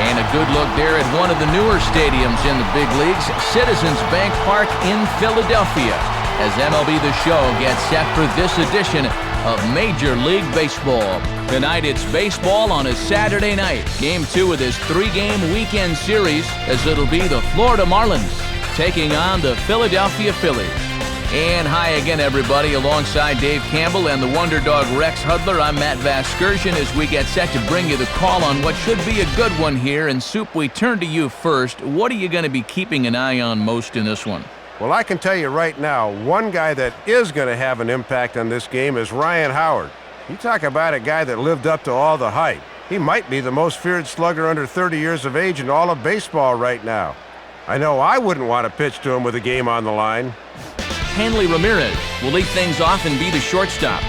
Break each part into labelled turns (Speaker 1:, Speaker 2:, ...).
Speaker 1: And a good look there at one of the newer stadiums in the big leagues, Citizens Bank Park in Philadelphia, as MLB The Show gets set for this edition of Major League Baseball. Tonight it's baseball on a Saturday night. Game 2 of this 3-game weekend series, as it'll be the Florida Marlins taking on the Philadelphia Phillies. And hi again, everybody. Alongside Dave Campbell and the Wonder Dog Rex Hudler, I'm Matt Vasgersian as we get set to bring you the call on what should be a good one here. And Soup, we turn to you first. What are you going to be keeping an eye on most in this one?
Speaker 2: Well, I can tell you right now, one guy that is going to have an impact on this game is Ryan Howard. You talk about a guy that lived up to all the hype. He might be the most feared slugger under 30 years of age in all of baseball right now. I know I wouldn't want to pitch to him with a game on the line.
Speaker 1: Hanley Ramirez will lead things off and be the shortstop.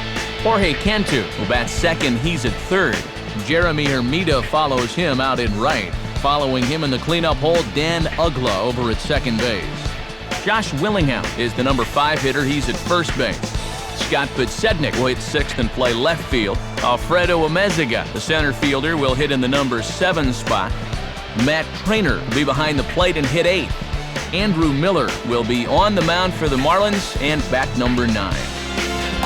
Speaker 1: Jorge Cantu will bat second. He's at third. Jeremy Hermida follows him out in right. Following him in the cleanup hole, Dan Ugla over at second base. Josh Willingham is the number 5 hitter. He's at first base. Scott Podsednik will hit 6th and play left field. Alfredo Amezaga, the center fielder, will hit in the number 7 spot. Matt Trainer will be behind the plate and hit 8th. Andrew Miller will be on the mound for the Marlins and bat number 9.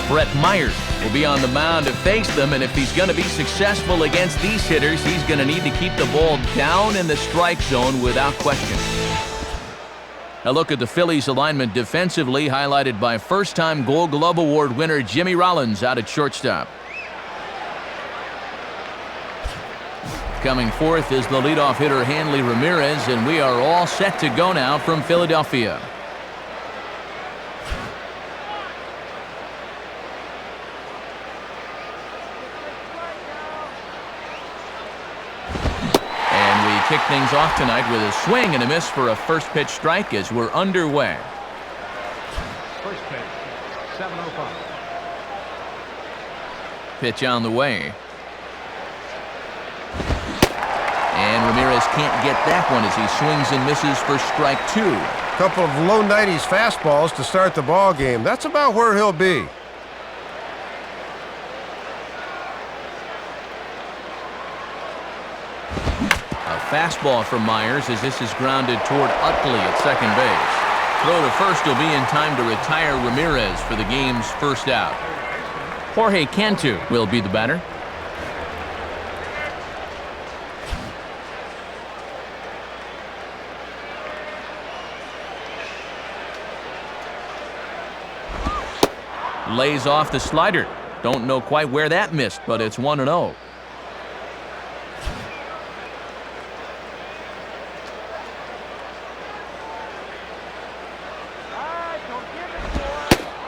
Speaker 1: Brett Myers will be on the mound to face them, and if he's going to be successful against these hitters, he's going to need to keep the ball down in the strike zone without question. A look at the Phillies' alignment defensively, highlighted by first-time Gold Glove Award winner Jimmy Rollins out at shortstop. Coming forth is the leadoff hitter Hanley Ramirez, and we are all set to go now from Philadelphia. Kick things off tonight with a swing and a miss for a first pitch strike as we're underway.
Speaker 3: First pitch, 7:05.
Speaker 1: Pitch on the way. And Ramirez can't get that one as he swings and misses for strike 2.
Speaker 2: Couple of low 90s fastballs to start the ball game. That's about where he'll be.
Speaker 1: Fastball from Myers as this is grounded toward Utley at second base. Throw to first will be in time to retire Ramirez for the game's first out. Jorge Cantu will be the batter. Lays off the slider. Don't know quite where that missed, but it's 1-0.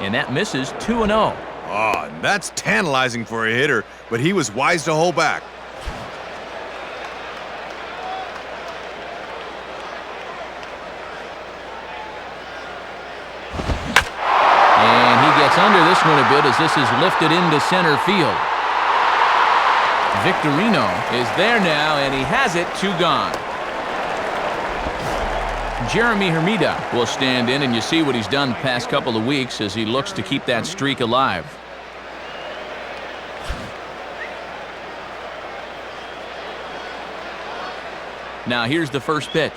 Speaker 1: And that misses 2-0.
Speaker 4: Oh, that's tantalizing for a hitter, but he was wise to hold back.
Speaker 1: And he gets under this one a bit as this is lifted into center field. Victorino is there now, and he has it, 2 gone. Jeremy Hermida will stand in, and you see what he's done the past couple of weeks as he looks to keep that streak alive. Now here's the first pitch.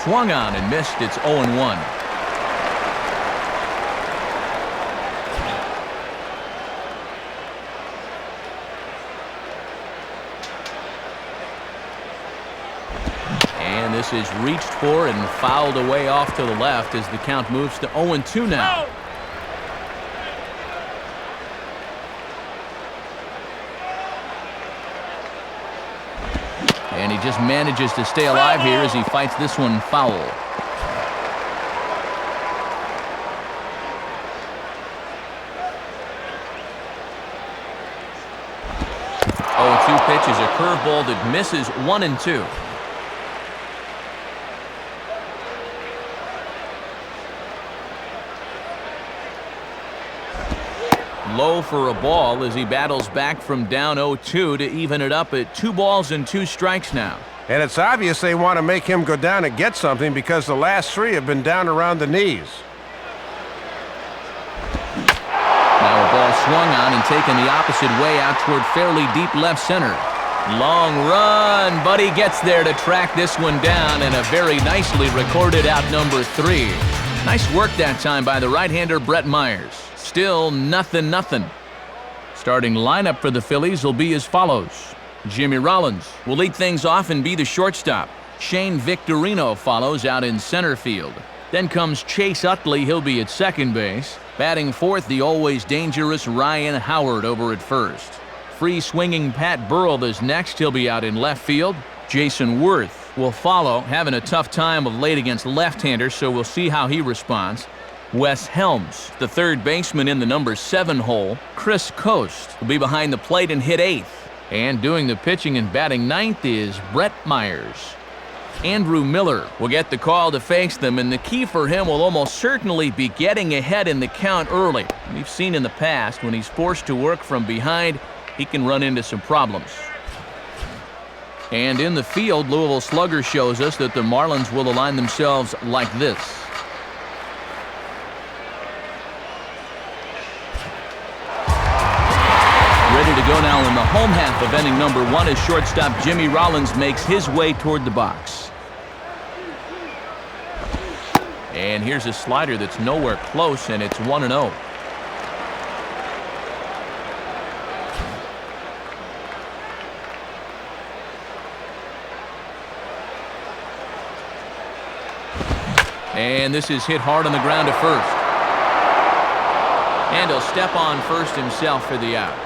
Speaker 1: Swung on and missed. It's 0-1. This is reached for and fouled away off to the left as the count moves to 0-2 now. And he just manages to stay alive here as he fights this one foul. 0-2 pitch is a curveball that misses 1-2. Low for a ball as he battles back from down 0-2 to even it up at 2 balls and 2 strikes now.
Speaker 2: And it's obvious they want to make him go down and get something because the last 3 have been down around the knees.
Speaker 1: Now a ball swung on and taken the opposite way out toward fairly deep left center. Long run, but he gets there to track this one down, and a very nicely recorded out number 3. Nice work that time by the right-hander Brett Myers. Still nothing. Starting lineup for the Phillies will be as follows. Jimmy Rollins will lead things off and be the shortstop. Shane Victorino follows out in center field. Then comes Chase Utley. He'll be at second base. Batting fourth, the always dangerous Ryan Howard over at first. Free-swinging Pat Burrell is next. He'll be out in left field. Jason Worth will follow, having a tough time of late against left-handers, so we'll see how he responds. Wes Helms, the third baseman in the number 7 hole. Chris Coast will be behind the plate and hit 8th. And doing the pitching and batting 9th is Brett Myers. Andrew Miller will get the call to face them, and the key for him will almost certainly be getting ahead in the count early. We've seen in the past when he's forced to work from behind, he can run into some problems. And in the field, Louisville Slugger shows us that the Marlins will align themselves like this. Ready to go now in the home half of inning number 1 as shortstop Jimmy Rollins makes his way toward the box. And here's a slider that's nowhere close, and it's 1-0. And this is hit hard on the ground to first. And he'll step on first himself for the out.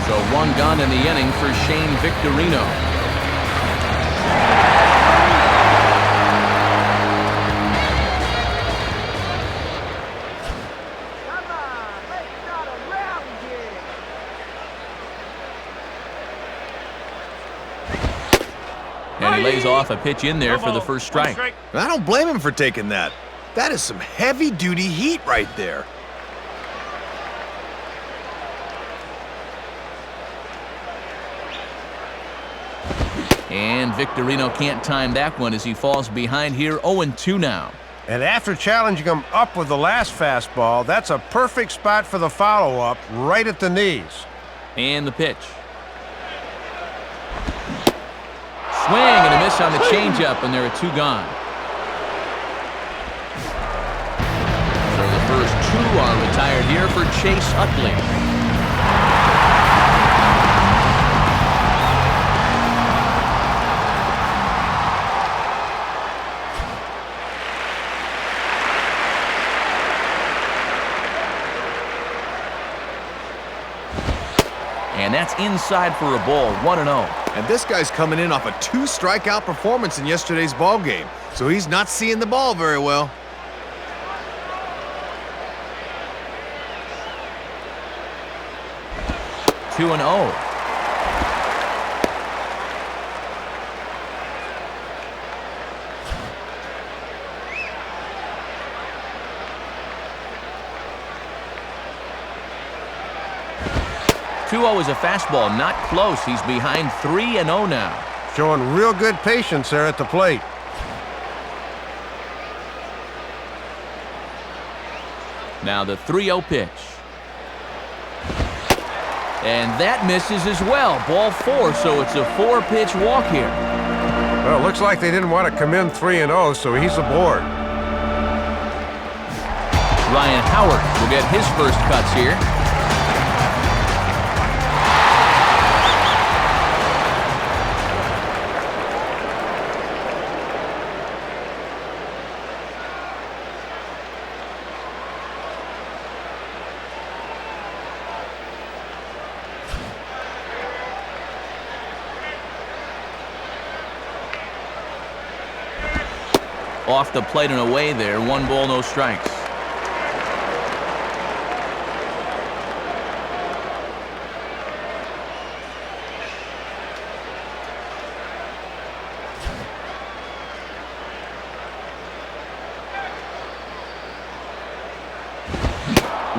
Speaker 1: So 1 gone in the inning for Shane Victorino. And he lays off a pitch in there for the first strike.
Speaker 4: I don't blame him for taking that. That is some heavy-duty heat right there.
Speaker 1: And Victorino can't time that one as he falls behind here, 0-2 now.
Speaker 2: And after challenging him up with the last fastball, that's a perfect spot for the follow-up, right at the knees.
Speaker 1: And the pitch. Swing and a miss on the changeup, and there are 2 gone. So the first 2 are retired here for Chase Utley. And that's inside for a ball, 1-0.
Speaker 4: And this guy's coming in off a 2-strikeout performance in yesterday's ball game, so he's not seeing the ball very well.
Speaker 1: Two and 0. Is a fastball, not close. He's behind 3-0 now.
Speaker 2: Showing real good patience there at the plate.
Speaker 1: Now the 3-0 pitch. And that misses as well. Ball 4, so it's a 4-pitch walk here.
Speaker 2: Well, it looks like they didn't want to come in 3-0, so he's aboard.
Speaker 1: Ryan Howard will get his first cuts here. Off the plate and away there. 1 ball, no strikes.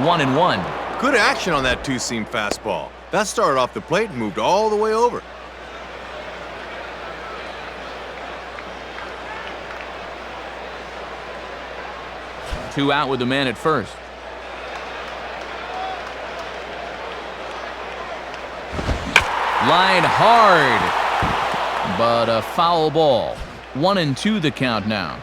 Speaker 1: One and 1.
Speaker 4: Good action on that 2-seam fastball. That started off the plate and moved all the way over.
Speaker 1: Two out with the man at first. Line hard, but a foul ball. 1-2 the count now.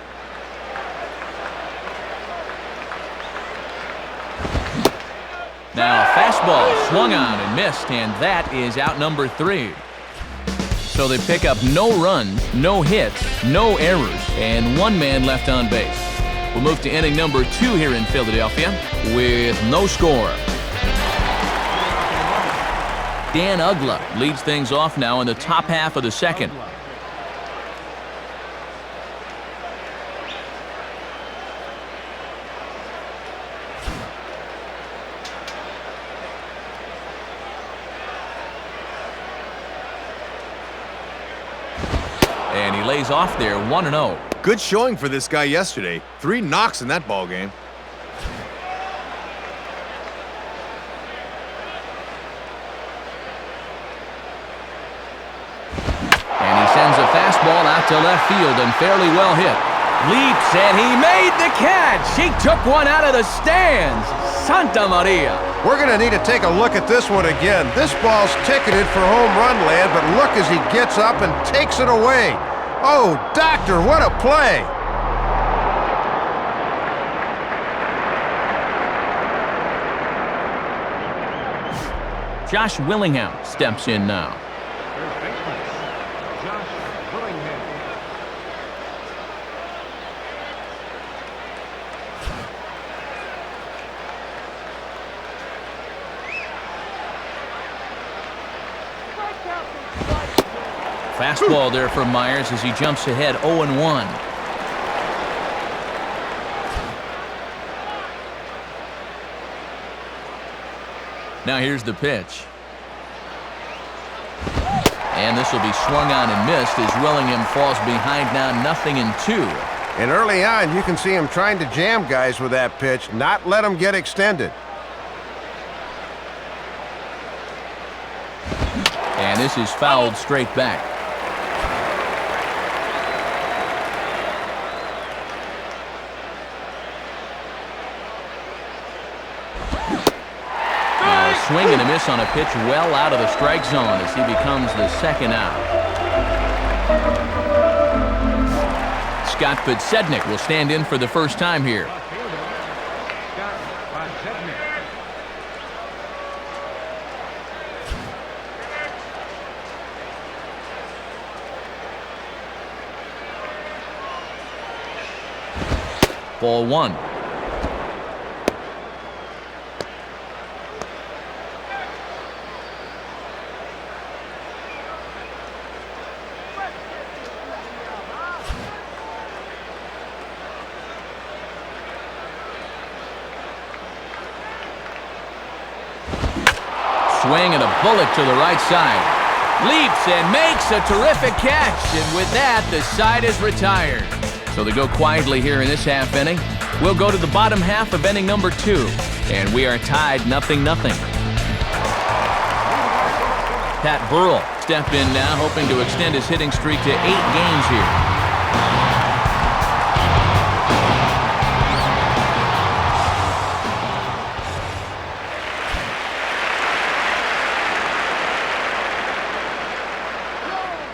Speaker 1: Now a fastball swung on and missed, and that is out number 3. So they pick up no runs, no hits, no errors, and 1 man left on base. We'll move to inning number 2 here in Philadelphia with no score. Dan Uggla leads things off now in the top half of the second. And he lays off there, 1-0.
Speaker 4: Good showing for this guy yesterday. 3 knocks in that ball game.
Speaker 1: And he sends a fastball out to left field and fairly well hit. Leaps and he made the catch. He took one out of the stands. Santa Maria.
Speaker 2: We're going to need to take a look at this one again. This ball's ticketed for home run land, but look as he gets up and takes it away. Oh, doctor, what a play.
Speaker 1: Josh Willingham steps in now.
Speaker 3: First baseman, Josh Willingham.
Speaker 1: Fastball there for Myers as he jumps ahead 0-1. Now here's the pitch. And this will be swung on and missed as Willingham falls behind now 0-2.
Speaker 2: And early on, you can see him trying to jam guys with that pitch, not let them get extended.
Speaker 1: And this is fouled straight back. Swing and a miss on a pitch well out of the strike zone as he becomes the second out. Scott Podsednik will stand in for the first time here. Ball 1. Swing and a bullet to the right side. Leaps and makes a terrific catch. And with that, the side is retired. So they go quietly here in this half inning. We'll go to the bottom half of inning number 2. And we are tied 0-0. Pat Burrell step in now, hoping to extend his hitting streak to 8 games here.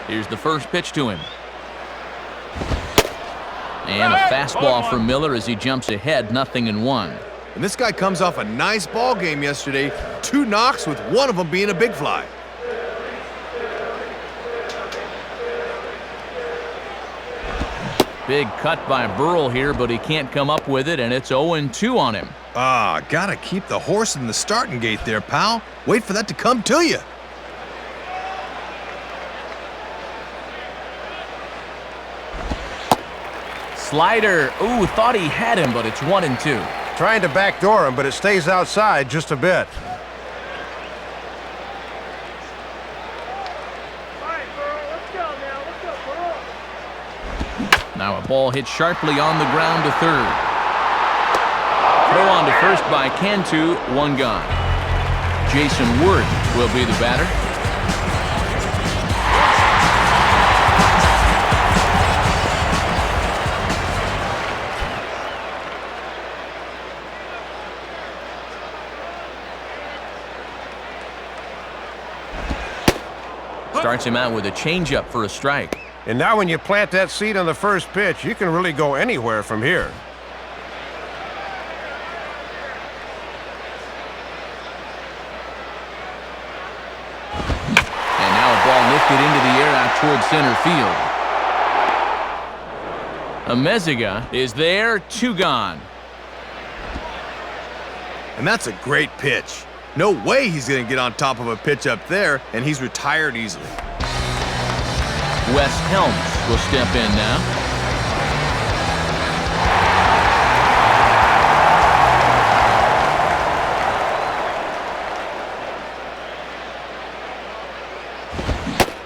Speaker 1: Here's the first pitch to him. And a fastball for Miller as he jumps ahead 0-1.
Speaker 4: And this guy comes off a nice ball game yesterday. 2 knocks with one of them being a big fly.
Speaker 1: Big cut by Burrell here, but he can't come up with it, and it's 0-2 on him.
Speaker 4: Gotta keep the horse in the starting gate there, pal. Wait for that to come to you.
Speaker 1: Slider. Ooh, thought he had him, but it's 1-2.
Speaker 2: Trying to backdoor him, but it stays outside just a bit.
Speaker 1: Now a ball hit sharply on the ground to third. Throw on to first by Cantu, 1 gone. Jason Ward will be the batter. Starts him out with a changeup for a strike.
Speaker 2: And now when you plant that seed on the first pitch, you can really go anywhere from here.
Speaker 1: And now a ball lifted into the air out towards center field. Amezaga is there, 2 gone.
Speaker 4: And that's a great pitch. No way he's going to get on top of a pitch up there, and he's retired easily.
Speaker 1: Wes Helms will step in now.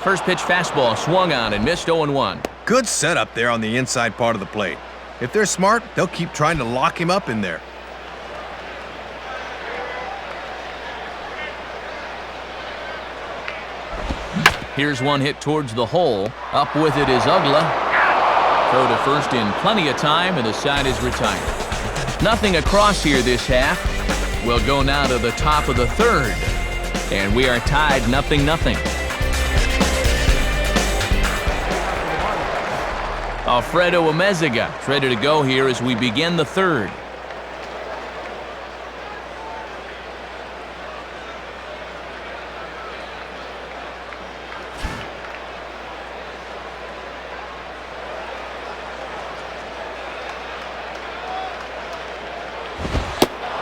Speaker 1: First pitch fastball swung on and missed 0-1.
Speaker 4: Good setup there on the inside part of the plate. If they're smart, they'll keep trying to lock him up in there.
Speaker 1: Here's one hit towards the hole. Up with it is Ugla. Throw to first in plenty of time, and the side is retired. Nothing across here this half. We'll go now to the top of the third. And we are tied 0-0. Alfredo Amezaga is ready to go here as we begin the third.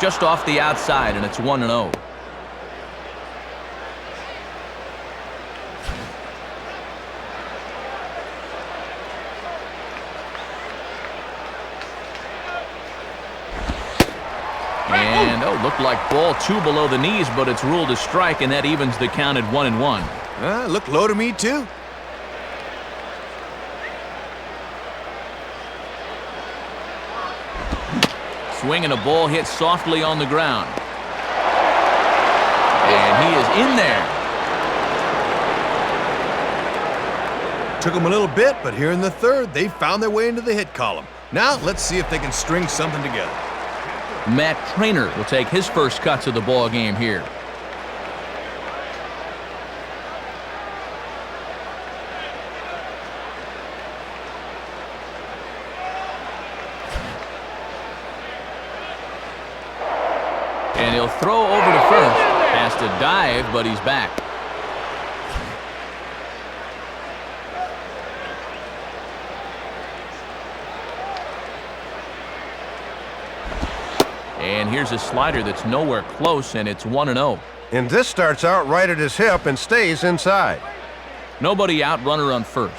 Speaker 1: Just off the outside, and it's 1-0. And, looked like ball 2 below the knees, but it's ruled a strike, and that evens the count at 1-1.
Speaker 4: Looked low to me, too.
Speaker 1: Swing and a ball hit softly on the ground. And he is in there.
Speaker 4: Took them a little bit, but here in the third, they found their way into the hit column. Now, let's see if they can string something together.
Speaker 1: Matt Trainer will take his first cuts of the ball game here. And he'll throw over to first. Has to dive, but he's back. And here's a slider that's nowhere close, and it's 1-0.
Speaker 2: And this starts out right at his hip and stays inside.
Speaker 1: Nobody out, runner on first.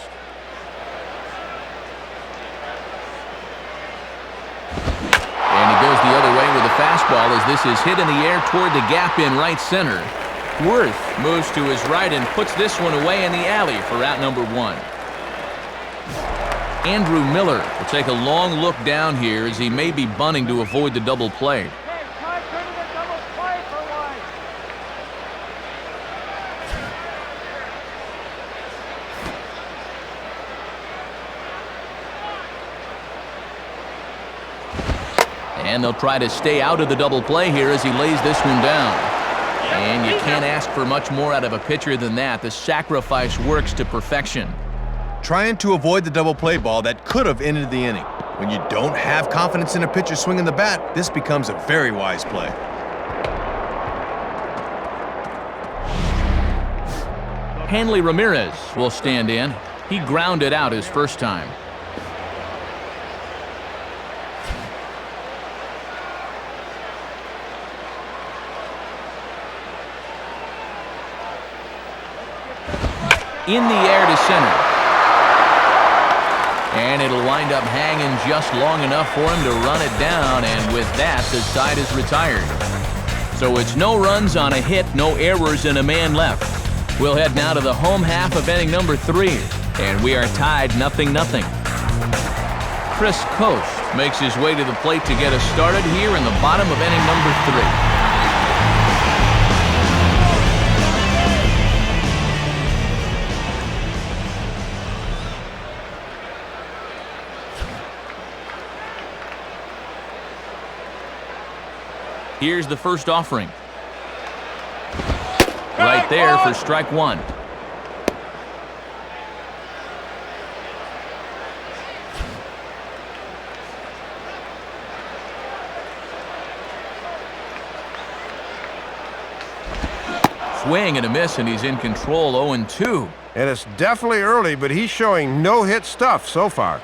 Speaker 1: And he goes the other way with a fastball as this is hit in the air toward the gap in right center. Worth moves to his right and puts this one away in the alley for out number 1. Andrew Miller will take a long look down here as he may be bunting to avoid the double play. And they'll try to stay out of the double play here as he lays this one down. And you can't ask for much more out of a pitcher than that. The sacrifice works to perfection.
Speaker 4: Trying to avoid the double play ball that could have ended the inning. When you don't have confidence in a pitcher swinging the bat, this becomes a very wise play.
Speaker 1: Hanley Ramirez will stand in. He grounded out his first time. In the air to center. And it'll wind up hanging just long enough for him to run it down, and with that, the side is retired. So it's no runs on a hit, no errors, and a man left. We'll head now to the home half of inning number 3, and we are tied 0-0. Chris Coast makes his way to the plate to get us started here in the bottom of inning number 3. Here's the first offering. Right there for strike 1. swing and a miss, and he's in control 0-2.
Speaker 2: And it's definitely early, but he's showing no-hit stuff so far.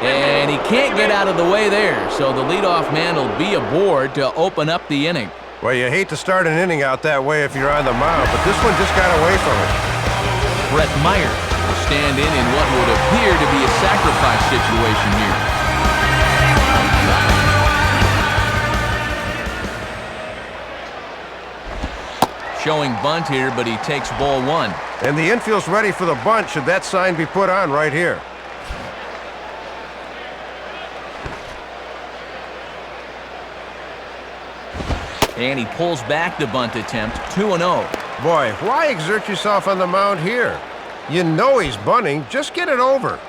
Speaker 1: And he can't get out of the way there, so the leadoff man will be aboard to open up the inning.
Speaker 2: Well, you hate to start an inning out that way if you're on the mound, but this one just got away from it.
Speaker 1: Brett Meyer will stand in what would appear to be a sacrifice situation here. Showing bunt here, but he takes ball one.
Speaker 2: And the infield's ready for the bunt should that sign be put on right here.
Speaker 1: And he pulls back the bunt attempt, 2-0.
Speaker 2: Boy, why exert yourself on the mound here? You know he's bunting. Just get it over.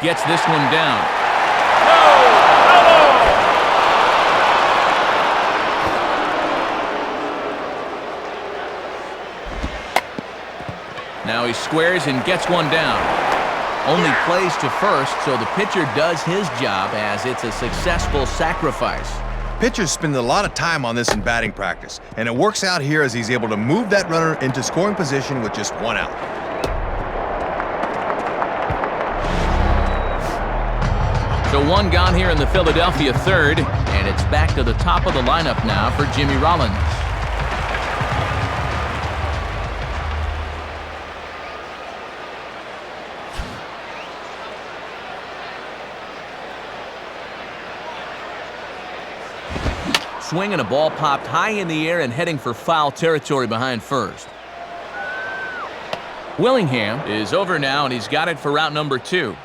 Speaker 1: Gets this one down. Now he squares and gets one down. Only plays to first, so the pitcher does his job as it's a successful sacrifice.
Speaker 4: Pitchers spend a lot of time on this in batting practice, and it works out here as he's able to move that runner into scoring position with just one out.
Speaker 1: So one gone here in the Philadelphia third, and it's back to the top of the lineup now for Jimmy Rollins. Swing and a ball popped high in the air and heading for foul territory behind first. Willingham is over now, and he's got it for route number 2. So a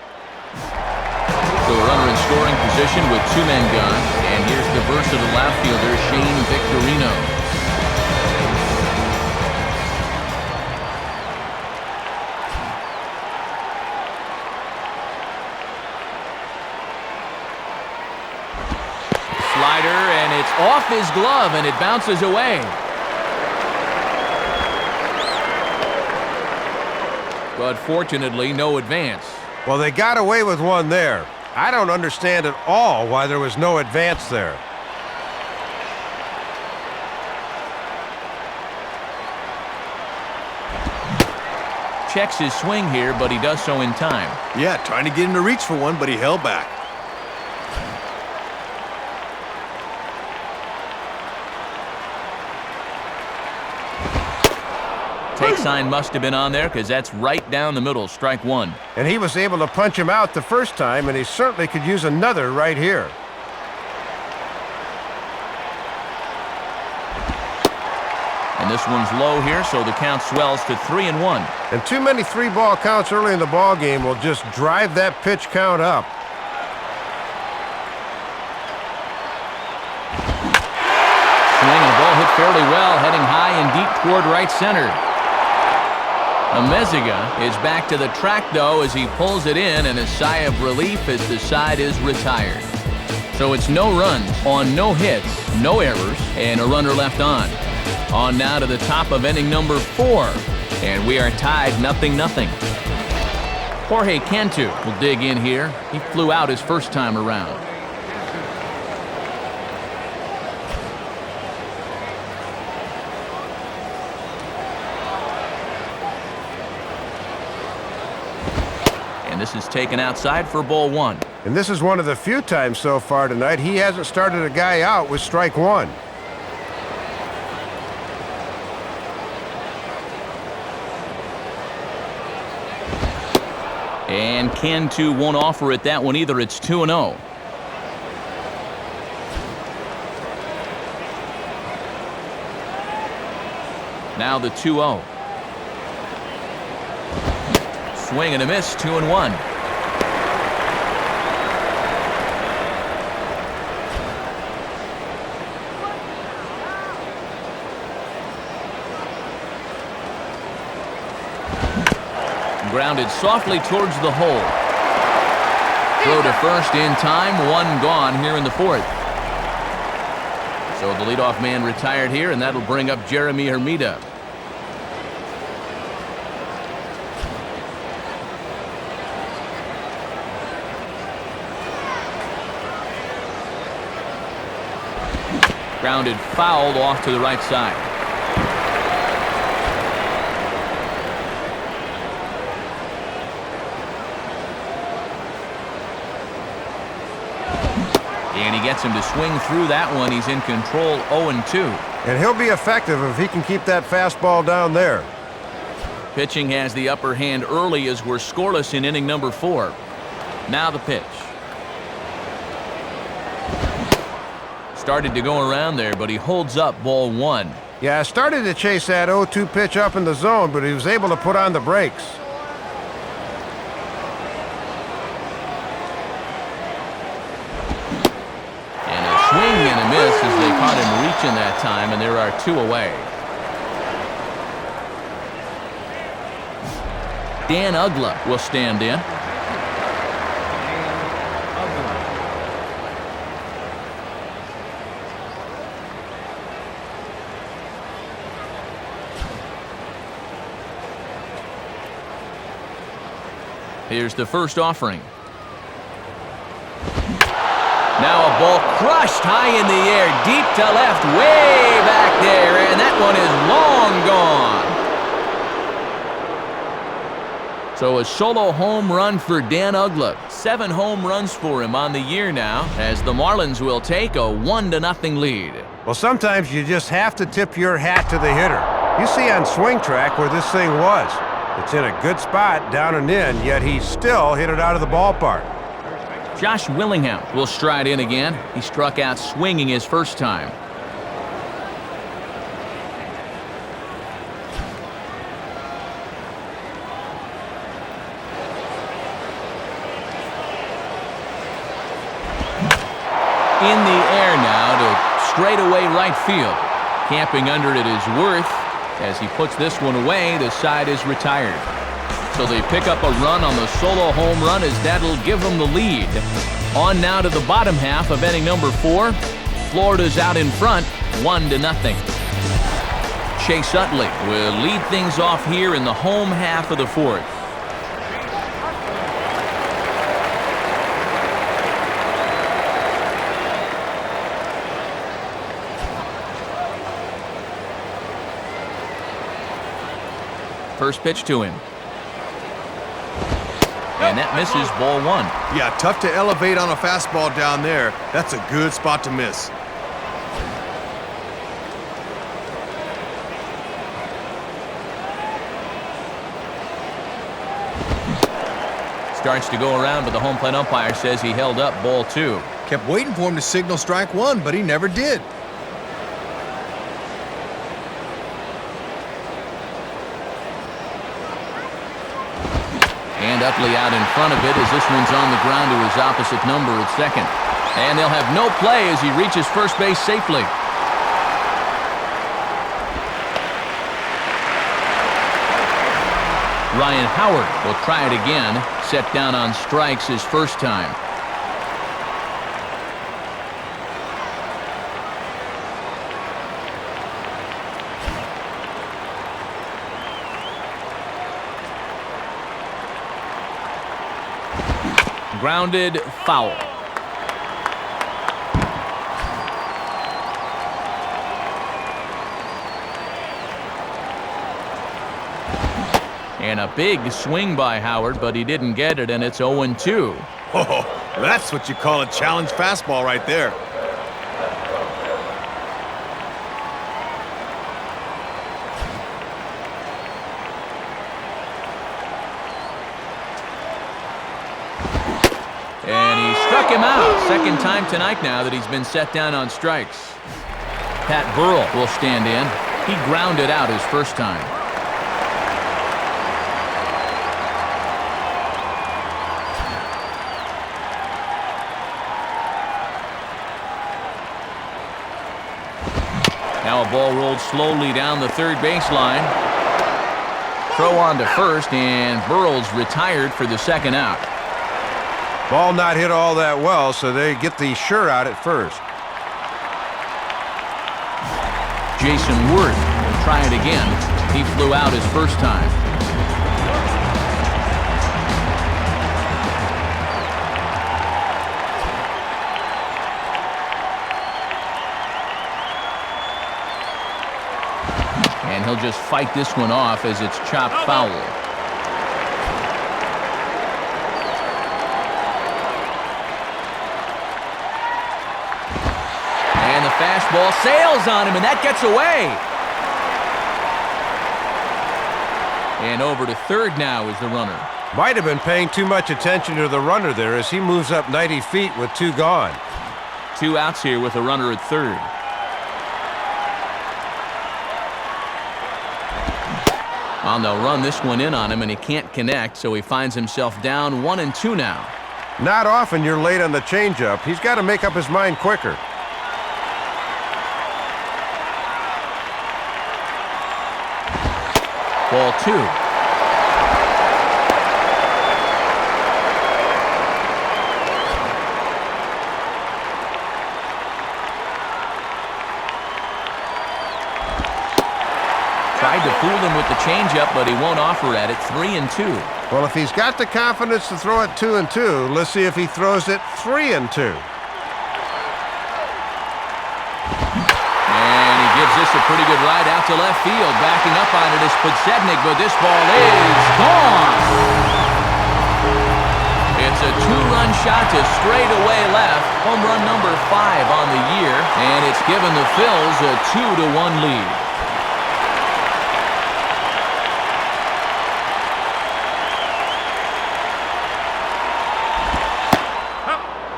Speaker 1: runner in scoring position with 2 men gone, and here's the versatile outfielder Shane Victorino. And it's off his glove, and it bounces away. But fortunately, no advance.
Speaker 2: Well, they got away with one there. I don't understand at all why there was no advance there.
Speaker 1: Checks his swing here, but he does so in time.
Speaker 4: Yeah, trying to get him to reach for one, but he held back.
Speaker 1: Take sign must have been on there because that's right down the middle, strike one.
Speaker 2: And he was able to punch him out the first time, and he certainly could use another right here.
Speaker 1: And this one's low here, so the count swells to 3-1.
Speaker 2: And too many 3-ball counts early in the ball game will just drive that pitch count up.
Speaker 1: Swing and a ball hit fairly well, heading high and deep toward right center. Amezaga is back to the track, though, as he pulls it in, and a sigh of relief as the side is retired. So it's no runs on no hits, no errors, and a runner left on. On now to the top of inning number 4, and we are tied 0-0. Jorge Cantu will dig in here. He flew out his first time around. And this is taken outside for ball one.
Speaker 2: And this is one of the few times so far tonight he hasn't started a guy out with strike one.
Speaker 1: And Cantu won't offer it that one either. It's 2-0. Now the 2-0. Swing and a miss, 2-1. Grounded softly towards the hole. Throw to first in time, one gone here in the 4th. So the leadoff man retired here, and that'll bring up Jeremy Hermida. Grounded fouled off to the right side. And he gets him to swing through that one. He's in control, 0-2.
Speaker 2: And he'll be effective if he can keep that fastball down there.
Speaker 1: Pitching has the upper hand early as we're scoreless in inning number 4. Now the pitch. Started to go around there, but he holds up, ball 1.
Speaker 2: Yeah, I started to chase that 0-2 pitch up in the zone, but he was able to put on the brakes.
Speaker 1: And a swing and a miss as they caught him reaching that time, and there are 2 away. Dan Uggla will stand in. Here's the first offering. Now a ball crushed high in the air, deep to left, way back there, and that one is long gone. So a solo home run for Dan Uggla. 7 home runs for him on the year now, as the Marlins will take a 1-0 lead.
Speaker 2: Well, sometimes you just have to tip your hat to the hitter. You see on swing track where this thing was. It's in a good spot, down and in, yet he still hit it out of the ballpark.
Speaker 1: Josh Willingham will stride in again. He struck out swinging his first time. In the air now to straightaway right field. Camping under it is Worth. As he puts this one away, the side is retired. So they pick up a run on the solo home run as that'll give them the lead. On now to the bottom half of inning number 4. Florida's out in front, 1-0. Chase Utley will lead things off here in the home half of the 4th. First pitch to him. And that misses, ball 1.
Speaker 4: Yeah, tough to elevate on a fastball down there. That's a good spot to miss.
Speaker 1: Starts to go around, but the home plate umpire says he held up, ball 2.
Speaker 4: Kept waiting for him to signal strike 1, but he never did.
Speaker 1: And Utley out in front of it as this one's on the ground to his opposite number at second. And they'll have no play as he reaches first base safely. Ryan Howard will try it again, set down on strikes his first time. Grounded foul. And a big swing by Howard, but he didn't get it, and it's 0-2.
Speaker 4: Oh, that's what you call a challenge fastball right there.
Speaker 1: And he struck him out. Second time tonight now that he's been set down on strikes. Pat Burrell will stand in. He grounded out his first time. Now a ball rolled slowly down the third baseline. Throw on to first, and Burrell's retired for the second out.
Speaker 2: Ball not hit all that well, so they get the sure out at first.
Speaker 1: Jason Worth will try it again. He flew out his first time. he'll just fight this one off as it's chopped foul. And the fastball sails on him, and that gets away. And over to third now is the runner.
Speaker 2: Might have been paying too much attention to the runner there as he moves up 90 feet with 2 gone.
Speaker 1: 2 outs here with a runner at third. Well, they'll run this one in on him, and he can't connect, so he finds himself down 1-2 now.
Speaker 2: Not often you're late on the changeup. He's got to make up his mind quicker.
Speaker 1: Ball 2. Tried to fool him with the changeup, but he won't offer at it. 3-2.
Speaker 2: Well, if he's got the confidence to throw it 2-2, let's see if he throws it 3-2.
Speaker 1: And he gives this a pretty good ride out to left field. Backing up on it is Podsednik, but this ball is gone. It's a 2-run shot to straightaway left. Home run number 5 on the year, and it's given the Phils a 2-1 lead.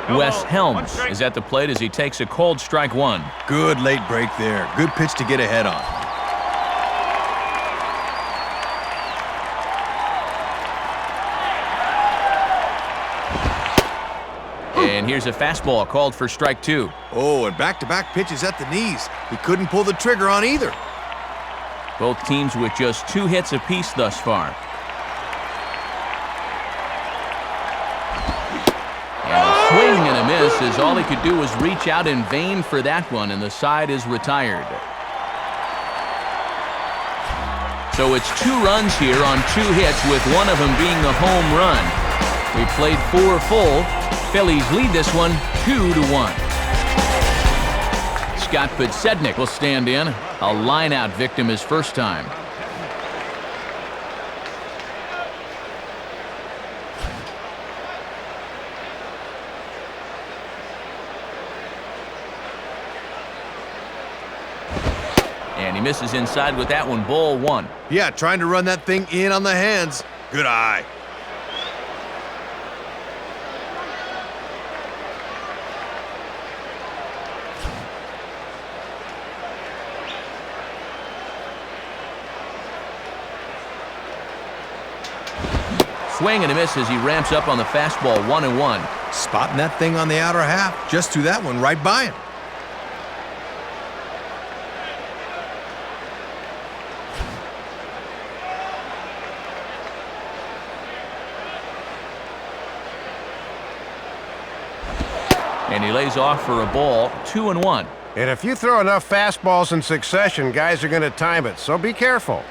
Speaker 1: Wes Helms is at the plate as he takes a cold strike 1.
Speaker 4: Good late break there. Good pitch to get ahead on.
Speaker 1: And here's a fastball called for strike 2.
Speaker 4: Oh, and back-to-back pitches at the knees. He couldn't pull the trigger on either.
Speaker 1: Both teams with just 2 hits apiece thus far. Swing and a miss as all he could do was reach out in vain for that one, and the side is retired. So it's 2 runs here on 2 hits, with one of them being the home run. We played 4 full. Phillies lead this one 2-1. Scott Podsednik will stand in. A line-out victim his first time. And he misses inside with that one. Ball 1.
Speaker 4: Yeah, trying to run that thing in on the hands. Good eye.
Speaker 1: Swing and a miss as he ramps up on the fastball. 1-1.
Speaker 4: Spotting that thing on the outer half. Just threw that one right by him.
Speaker 1: And he lays off for a ball. 2-1.
Speaker 2: And if you throw enough fastballs in succession, guys are going to time it, so be careful.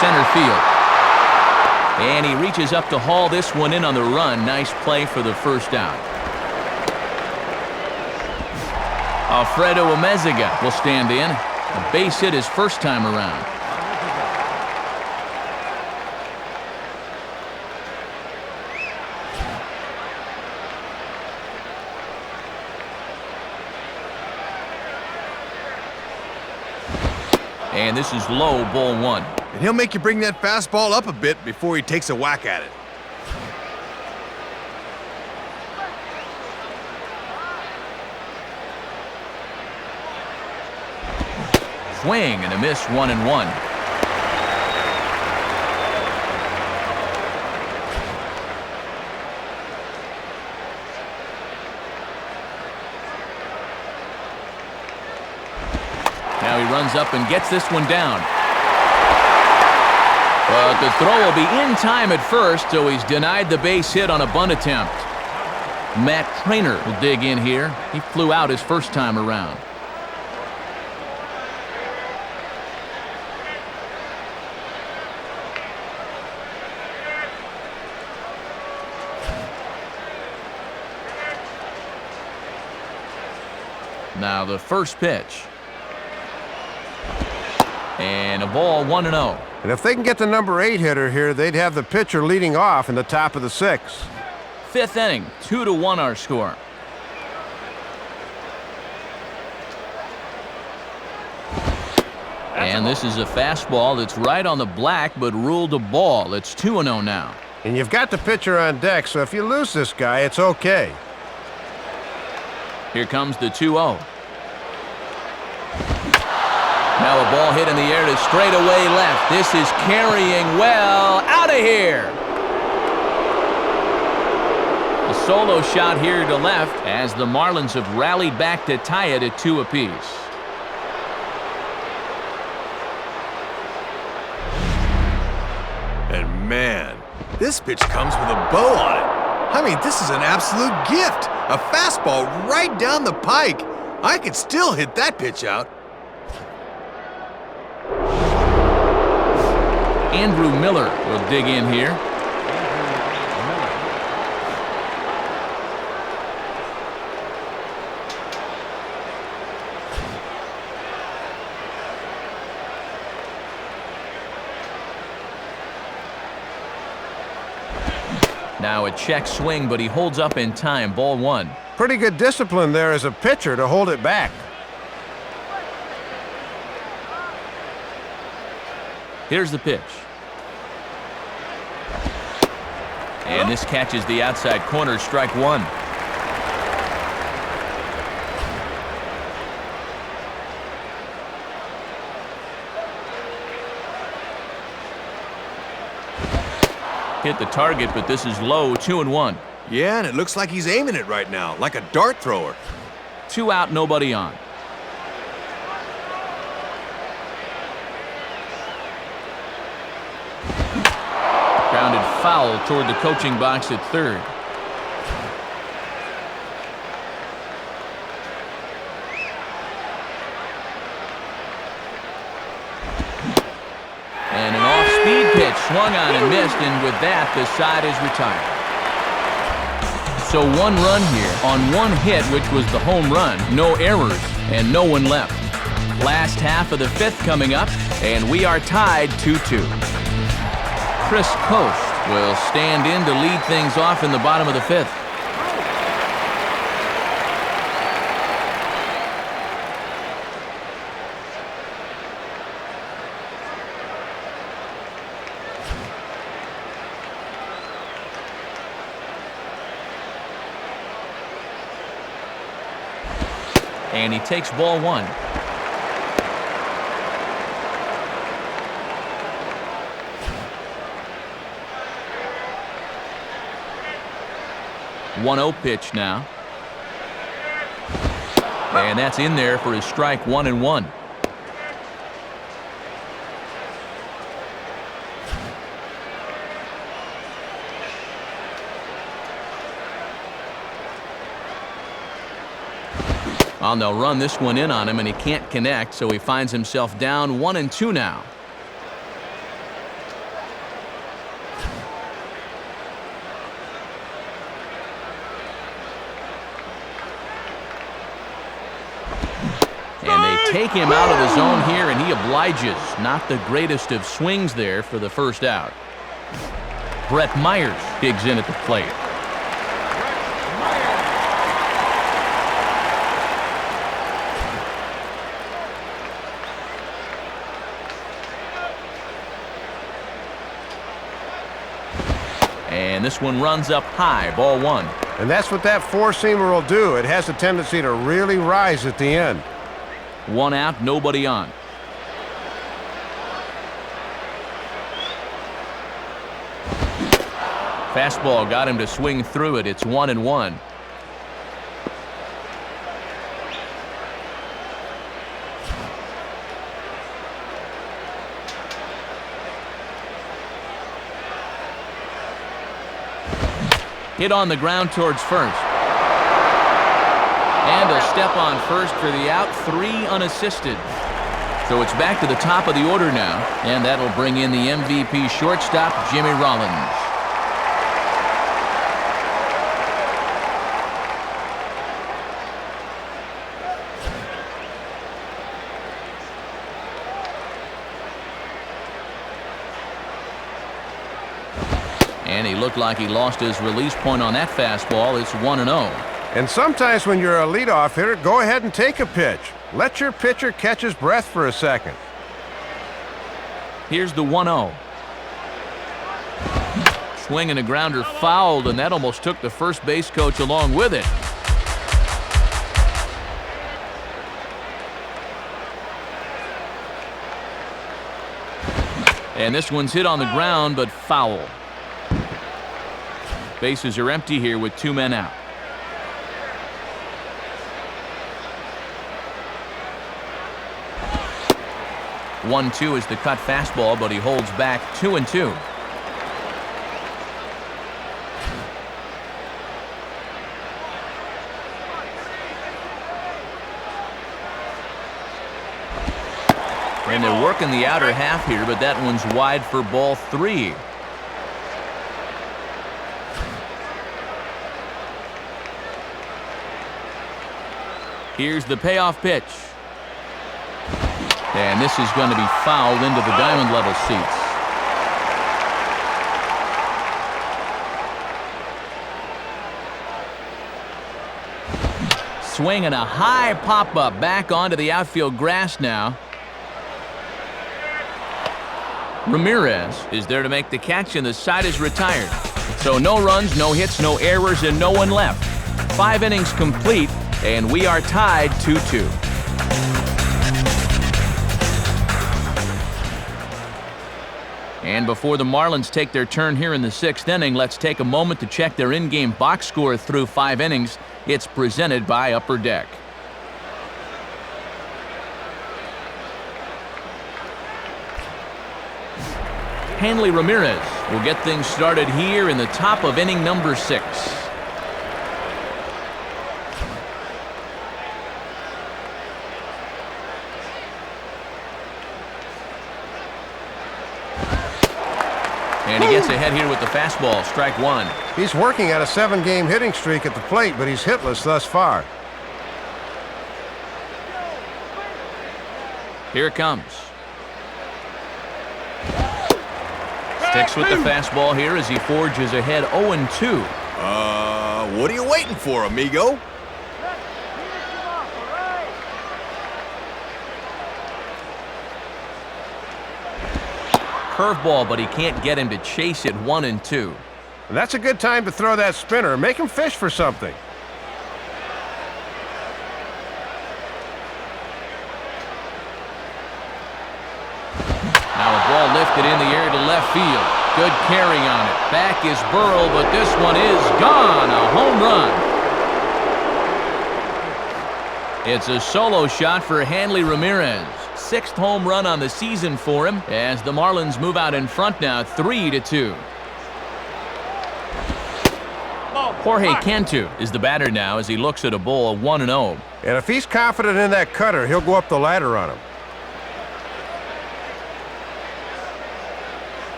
Speaker 1: Center field. And he reaches up to haul this one in on the run. Nice play for the first out. Alfredo Amezaga will stand in. A base hit his first time around. And this is low, ball 1.
Speaker 4: And he'll make you bring that fastball up a bit before he takes a whack at it.
Speaker 1: Swing and a miss. 1-1. Now he runs up and gets this one down. But the throw will be in time at first, so he's denied the base hit on a bunt attempt. Matt Trainer will dig in here. He flew out his first time around. Now the first pitch. And a ball 1-0.
Speaker 2: And if they can get the number 8 hitter here, they'd have the pitcher leading off in the top of the 6th.
Speaker 1: Fifth inning, 2-1 our score. And this is a fastball that's right on the black but ruled a ball. It's 2-0 now.
Speaker 2: And you've got the pitcher on deck, so if you lose this guy, it's okay.
Speaker 1: Here comes the 2-0. Now a ball hit in the air to straightaway left. This is carrying well. Out of here. A solo shot here to left as the Marlins have rallied back to tie it at 2 apiece.
Speaker 4: And man, this pitch comes with a bow on it. I mean, this is an absolute gift. A fastball right down the pike. I could still hit that pitch out.
Speaker 1: Andrew Miller will dig in here. Now a check swing, but he holds up in time. Ball 1.
Speaker 2: Pretty good discipline there as a pitcher to hold it back.
Speaker 1: Here's the pitch. And this catches the outside corner, strike 1. Hit the target, but this is low, 2-1.
Speaker 4: Yeah, and it looks like he's aiming it right now, like a dart thrower.
Speaker 1: 2 out, nobody on. Grounded foul toward the coaching box at third. And an off-speed pitch swung on and missed, and with that, the side is retired. So 1 run here on 1 hit, which was the home run. No errors and no one left. Last half of the 5th coming up, and we are tied 2-2. Chris Coast will stand in to lead things off in the bottom of the 5th. And he takes ball 1. One 1-0 pitch now. And that's in there for his strike 1-1. Well, they'll run this one in on him, and he can't connect, so he finds himself down 1-2 now. And they take him out of the zone here, and he obliges. Not the greatest of swings there for the first out. Brett Myers digs in at the plate. And this one runs up high, ball 1.
Speaker 2: And that's what that 4-seamer will do. It has a tendency to really rise at the end.
Speaker 1: 1 out, nobody on. Fastball got him to swing through it. It's 1-1. Hit on the ground towards first. And a step on first for the out, 3 unassisted. So it's back to the top of the order now, and that'll bring in the MVP shortstop, Jimmy Rollins. And he looked like he lost his release point on that fastball. It's 1-0.
Speaker 2: And sometimes when you're a leadoff hitter, go ahead and take a pitch. Let your pitcher catch his breath for a second.
Speaker 1: Here's the 1-0. Swing and a grounder fouled, and that almost took the first base coach along with it. And this one's hit on the ground, but foul. Bases are empty here with 2 men out. One-two is the cut fastball, but he holds back 2-2. And they're working the outer half here, but that one's wide for ball 3. Here's the payoff pitch. And this is going to be fouled into the diamond level seats. Swing and a high pop-up back onto the outfield grass now. Ramirez is there to make the catch, and the side is retired. So no runs, no hits, no errors, and no one left. 5 innings complete, and we are tied 2-2. And before the Marlins take their turn here in the 6th inning, let's take a moment to check their in-game box score through 5 innings. It's presented by Upper Deck. Hanley Ramirez will get things started here in the top of inning number 6. And he gets ahead here with the fastball, strike 1.
Speaker 2: He's working at a 7-game hitting streak at the plate, but he's hitless thus far.
Speaker 1: Here it comes. Sticks with the fastball here as he forges ahead 0-2.
Speaker 4: What are you waiting for, amigo?
Speaker 1: Curveball, but he can't get him to chase it 1-2.
Speaker 2: And that's a good time to throw that spinner. Make him fish for something.
Speaker 1: Now a ball lifted in the air to left field. Good carry on it. Back is Burrow, but this one is gone. A home run. It's a solo shot for Hanley Ramirez. 6th home run on the season for him as the Marlins move out in front now 3-2. Jorge Cantu is the batter now as he looks at a ball 1-0.
Speaker 2: And if he's confident in that cutter, he'll go up the ladder on him.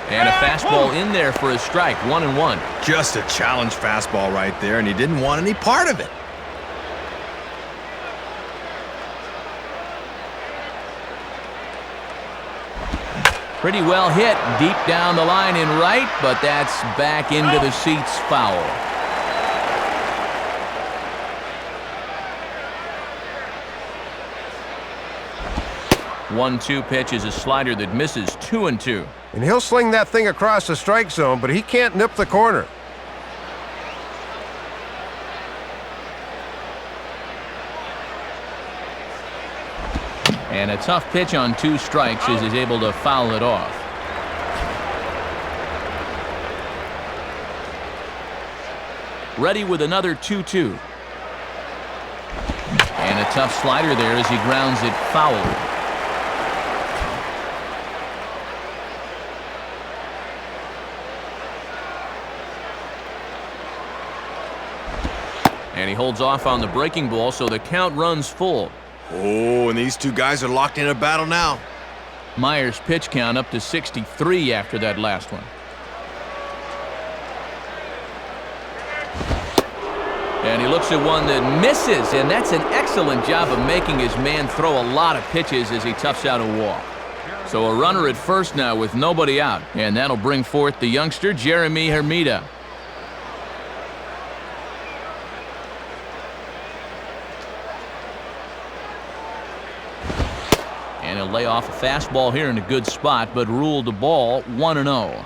Speaker 1: And a fastball in there for a strike, 1-1.
Speaker 4: Just a challenge fastball right there, and he didn't want any part of it.
Speaker 1: Pretty well hit deep down the line in right, but that's back into the seats, foul. One-two pitch is a slider that misses 2-2.
Speaker 2: And he'll sling that thing across the strike zone, but he can't nip the corner.
Speaker 1: And a tough pitch on 2 strikes as he's able to foul it off. Ready with another 2-2. And a tough slider there as he grounds it foul. And he holds off on the breaking ball, so the count runs full.
Speaker 4: Oh, and these 2 guys are locked in a battle now.
Speaker 1: Myers' pitch count up to 63 after that last one. And he looks at one that misses, and that's an excellent job of making his man throw a lot of pitches as he toughs out a walk. So a runner at first now with nobody out, and that'll bring forth the youngster Jeremy Hermida. And he'll lay off a fastball here in a good spot, but ruled the ball 1-0.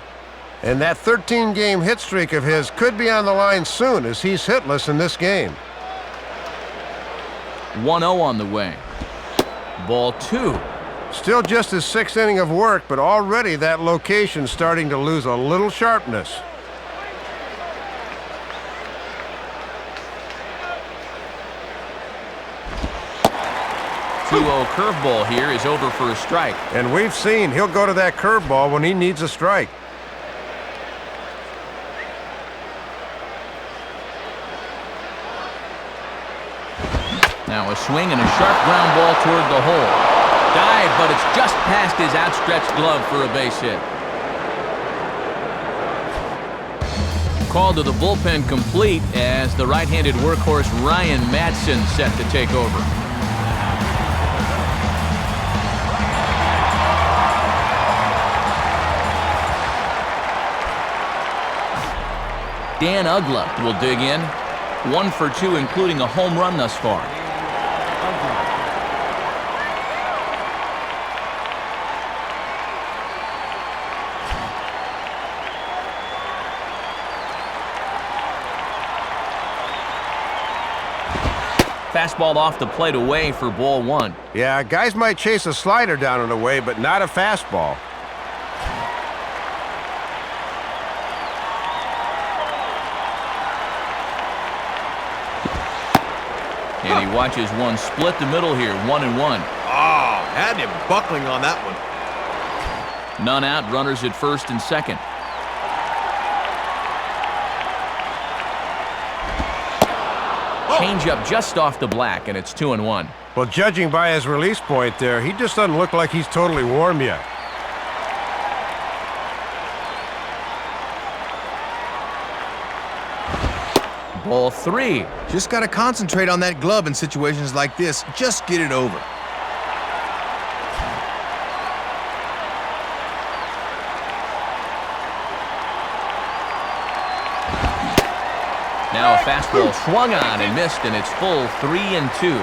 Speaker 2: And that 13-game hit streak of his could be on the line soon as he's hitless in this game.
Speaker 1: 1-0 on the way. Ball 2.
Speaker 2: Still just his 6th inning of work, but already that location's starting to lose a little sharpness.
Speaker 1: 2-0 curveball here is over for a strike.
Speaker 2: And we've seen he'll go to that curveball when he needs a strike.
Speaker 1: Now a swing and a sharp ground ball toward the hole. Dive, but it's just past his outstretched glove for a base hit. Call to the bullpen complete as the right-handed workhorse Ryan Madsen set to take over. Dan Ugla will dig in. 1 for 2, including a home run thus far. Fastball off the plate away for ball 1.
Speaker 2: Yeah, guys might chase a slider down and away, but not a fastball.
Speaker 1: And he watches one split the middle here, 1-1.
Speaker 4: Oh, had him buckling on that one.
Speaker 1: None out, runners at first and second. Changeup just off the black, and it's 2-1.
Speaker 2: Well, judging by his release point there, he just doesn't look like he's totally warm yet.
Speaker 1: Ball 3.
Speaker 4: Just got to concentrate on that glove in situations like this. Just get it over.
Speaker 1: Now a fastball swung on and missed, and it's full 3-2.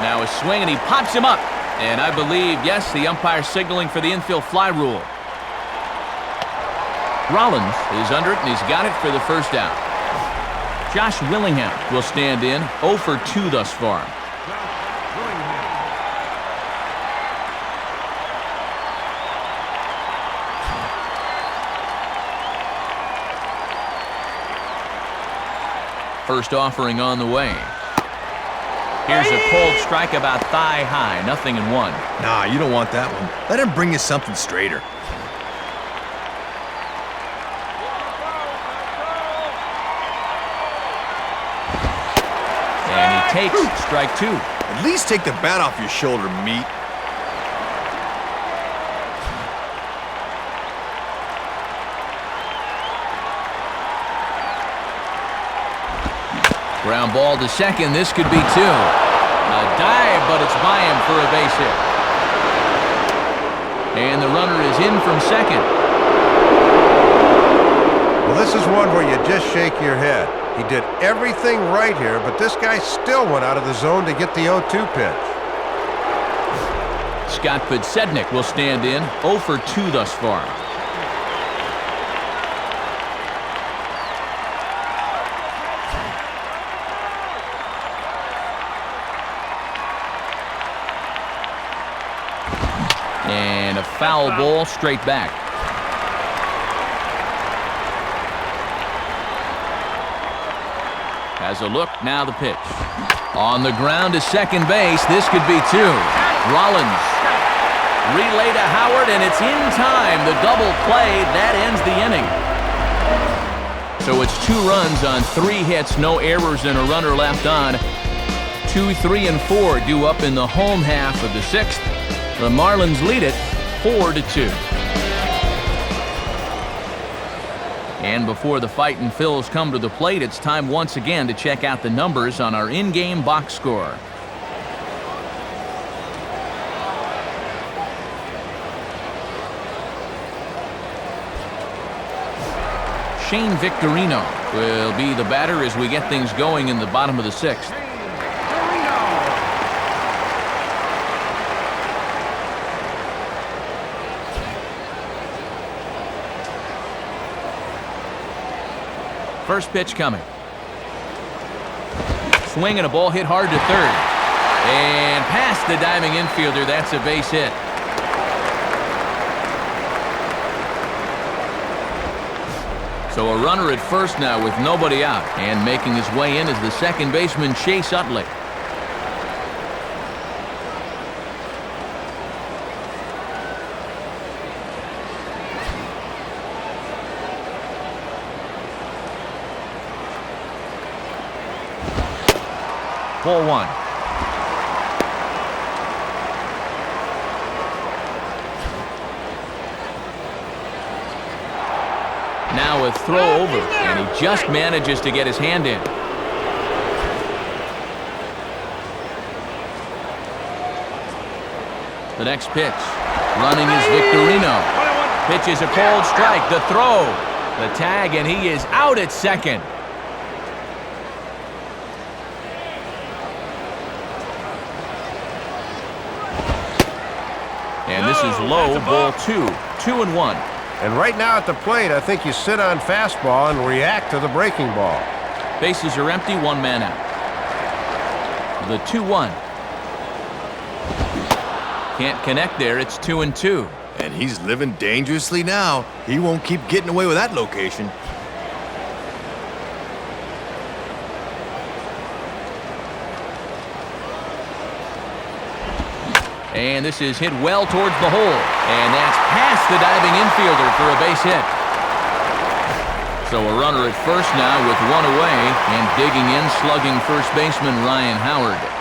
Speaker 1: Now a swing, and he pops him up. And I believe, yes, the umpire signaling for the infield fly rule. Rollins is under it, and he's got it for the first out. Josh Willingham will stand in, 0 for 2 thus far. First offering on the way. Here's a cold strike about thigh high, 0-1.
Speaker 4: Nah, you don't want that one. Let him bring you something straighter.
Speaker 1: And he takes strike 2.
Speaker 4: At least take the bat off your shoulder, meat.
Speaker 1: Ground ball to second. This could be 2. A dive, but it's by him for a base hit. And the runner is in from second.
Speaker 2: Well, this is one where you just shake your head. He did everything right here, but this guy still went out of the zone to get the 0-2 pitch.
Speaker 1: Scott Podsednik will stand in, 0 for 2 thus far. And a foul ball straight back. Has a look, now the pitch. On the ground to second base, this could be 2. Rollins. Relay to Howard, and it's in time. The double play, that ends the inning. So it's 2 runs on 3 hits, no errors, and a runner left on. 2, 3, and 4 due up in the home half of the 6th. The Marlins lead it 4-2. And before the Fightin' Phils come to the plate, it's time once again to check out the numbers on our in-game box score. Shane Victorino will be the batter as we get things going in the bottom of the 6th. First pitch coming. Swing and a ball hit hard to third. And past the diving infielder, that's a base hit. So a runner at first now with nobody out. And making his way in is the second baseman, Chase Utley. Ball 1. Now a throw over, and he just manages to get his hand in. The next pitch. Running is Victorino. Pitch is a cold strike. The throw. The tag, and he is out at second. And this is low, ball 2. 2-1.
Speaker 2: And right now at the plate, I think you sit on fastball and react to the breaking ball.
Speaker 1: Bases are empty, one man out. The 2-1. Can't connect there, it's 2-2.
Speaker 4: And he's living dangerously now. He won't keep getting away with that location.
Speaker 1: And this is hit well towards the hole. And that's past the diving infielder for a base hit. So a runner at first now with one away. And digging in, slugging first baseman Ryan Howard.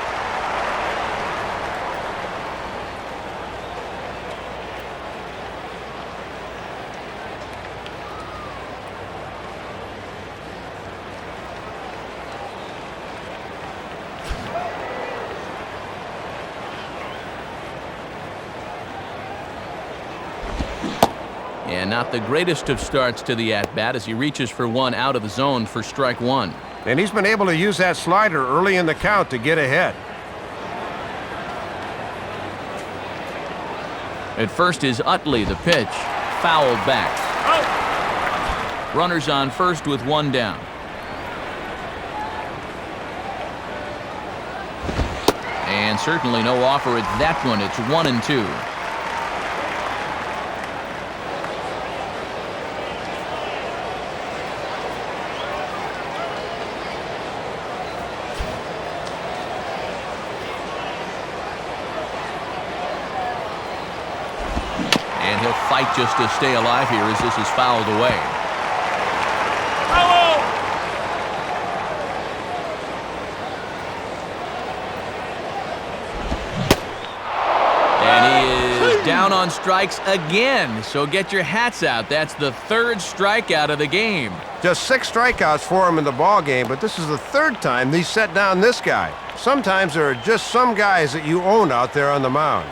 Speaker 1: And not the greatest of starts to the at-bat as he reaches for one out of the zone for strike 1.
Speaker 2: And he's been able to use that slider early in the count to get ahead.
Speaker 1: At first is Utley, the pitch. Fouled back. Runners on first with one down. And certainly no offer at that one. It's 1-2. And he'll fight just to stay alive here as this is fouled away. And he is down on strikes again. So get your hats out. That's the third strikeout of the game.
Speaker 2: Just 6 strikeouts for him in the ball game, but this is the third time he's set down this guy. Sometimes there are just some guys that you own out there on the mound.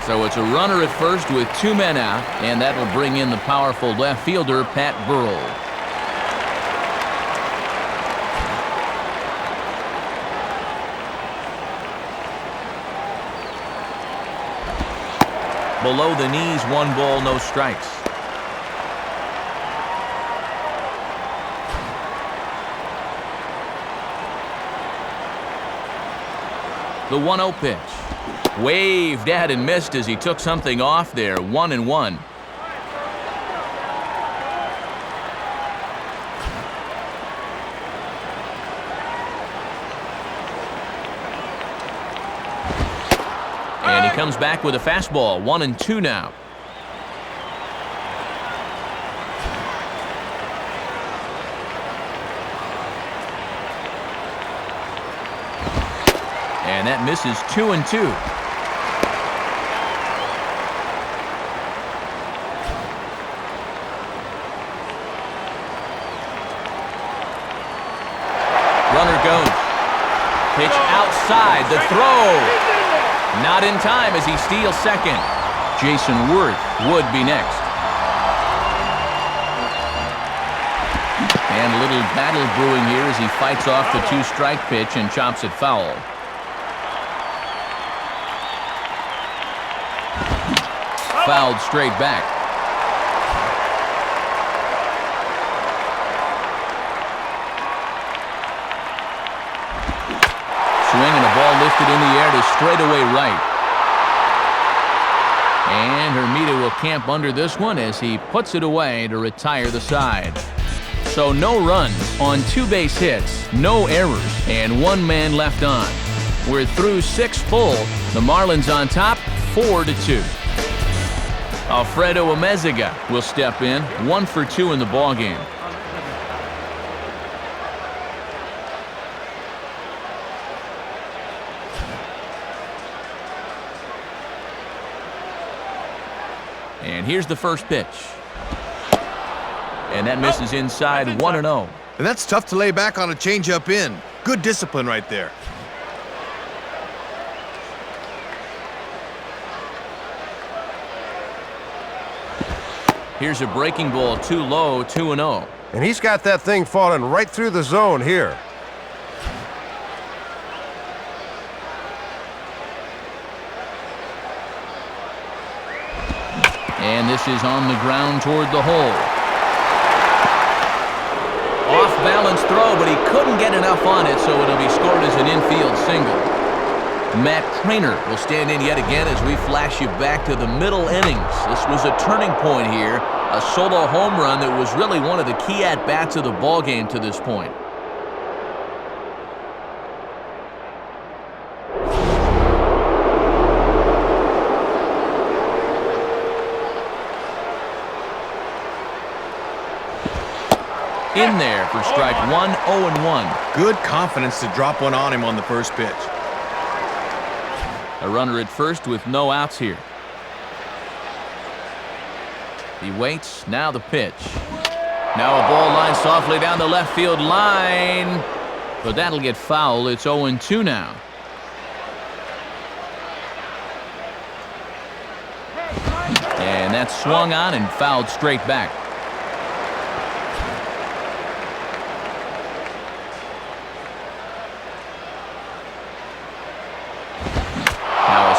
Speaker 1: So it's a runner at first with 2 men out, and that will bring in the powerful left fielder, Pat Burrell. Below the knees, 1 ball, no strikes. The 1-0 pitch. Waved at and missed as he took something off there. 1-1. And he comes back with a fastball. 1-2 now. And that misses. 2-2. Runner goes. Pitch outside. The throw. Not in time as he steals second. Jason Worth would be next. And a little battle brewing here as he fights off the two-strike pitch and chops it foul. Fouled straight back. Swing and a ball lifted in the air to straightaway right. And Hermida will camp under this one as he puts it away to retire the side. So no runs on 2 base hits, no errors, and 1 man left on. We're through 6 full. The Marlins on top, 4-2. Alfredo Amezaga will step in, 1 for 2 in the ballgame. And here's the first pitch. And that misses inside, 1-0.
Speaker 4: And that's tough to lay back on a changeup in. Good discipline right there.
Speaker 1: Here's a breaking ball, too low, 2-0.
Speaker 2: And he's got that thing falling right through the zone here.
Speaker 1: And this is on the ground toward the hole. Off-balance throw, but he couldn't get enough on it, so it'll be scored as an infield single. Matt Trainer will stand in yet again as we flash you back to the middle innings. This was a turning point here, a solo home run that was really one of the key at-bats of the ballgame to this point. In there for strike 1, 0-1.
Speaker 4: Good confidence to drop one on him on the first pitch.
Speaker 1: A runner at first with no outs here. He waits, now the pitch. Now a ball line softly down the left field line. But that'll get foul. It's 0-2 now. And that's swung on and fouled straight back.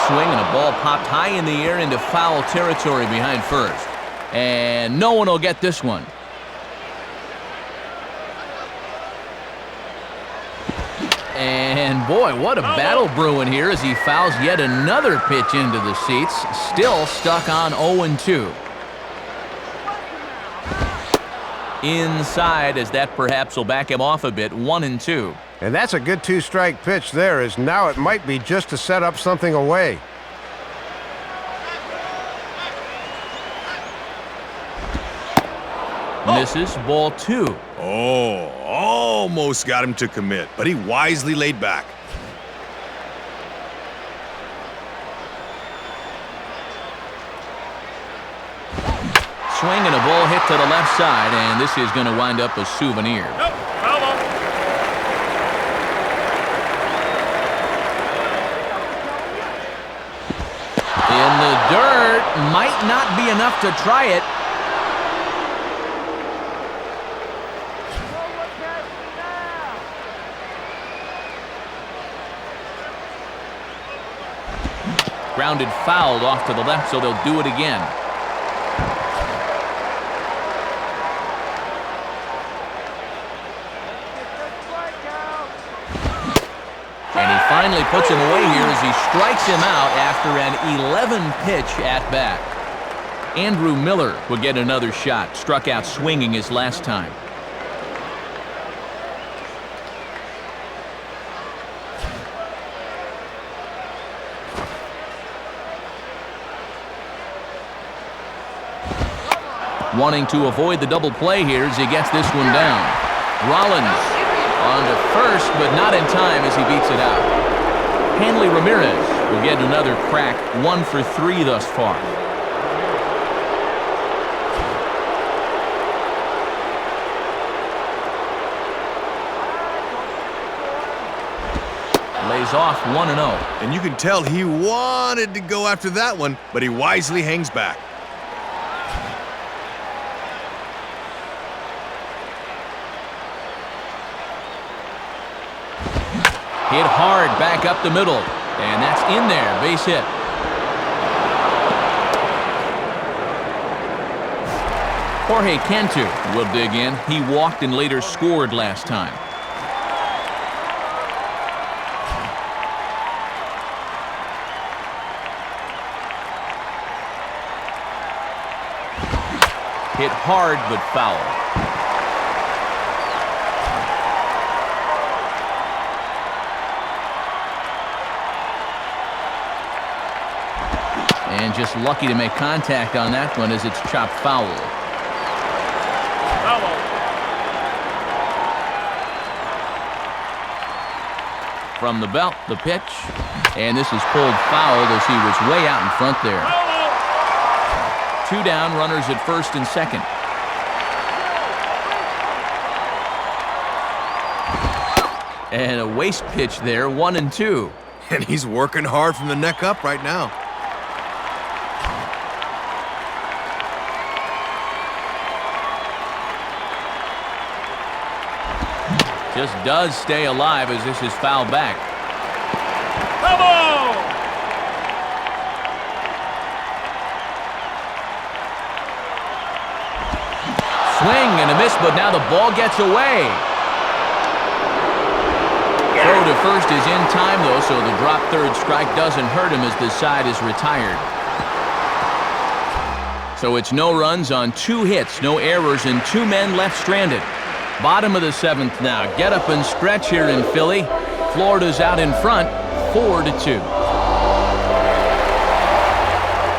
Speaker 1: Swing and a ball popped high in the air into foul territory behind first. And no one will get this one. And boy, what a battle brewing here as he fouls yet another pitch into the seats. Still stuck on 0-2. Inside as that perhaps will back him off a bit, 1-2.
Speaker 2: And that's a good 2-strike pitch there, as now it might be just to set up something away.
Speaker 1: Misses, ball 2.
Speaker 4: Oh, almost got him to commit, but he wisely laid back.
Speaker 1: Swing and a ball hit to the left side, and this is going to wind up a souvenir. In the dirt, might not be enough to try it. Grounded fouled off to the left, so they'll do it again. And he finally puts him away here as he strikes him out after an 11-pitch at-bat. Andrew Miller would get another shot, struck out swinging his last time. Wanting to avoid the double play here as he gets this one down. Rollins on to first, but not in time as he beats it out. Hanley Ramirez will get another crack, 1 for 3 thus far. is off 1-0.
Speaker 4: And you can tell he wanted to go after that one, but he wisely hangs back.
Speaker 1: Hit hard back up the middle. And that's in there. Base hit. Jorge Cantu will dig in. He walked and later scored last time. Hit hard but foul. And just lucky to make contact on that one as it's chopped foul. From the belt, the pitch. And this is pulled foul as he was way out in front there. 2 down, runners at first and second. And a waste pitch there, 1-2.
Speaker 4: And he's working hard from the neck up right now.
Speaker 1: Just does stay alive as this is fouled back. Swing and a miss, but now the ball gets away. Throw to first is in time, though, so the drop third strike doesn't hurt him as this side is retired. So it's no runs on 2 hits, no errors, and 2 men left stranded. Bottom of the 7th now. Get up and stretch here in Philly. Florida's out in front, 4-2.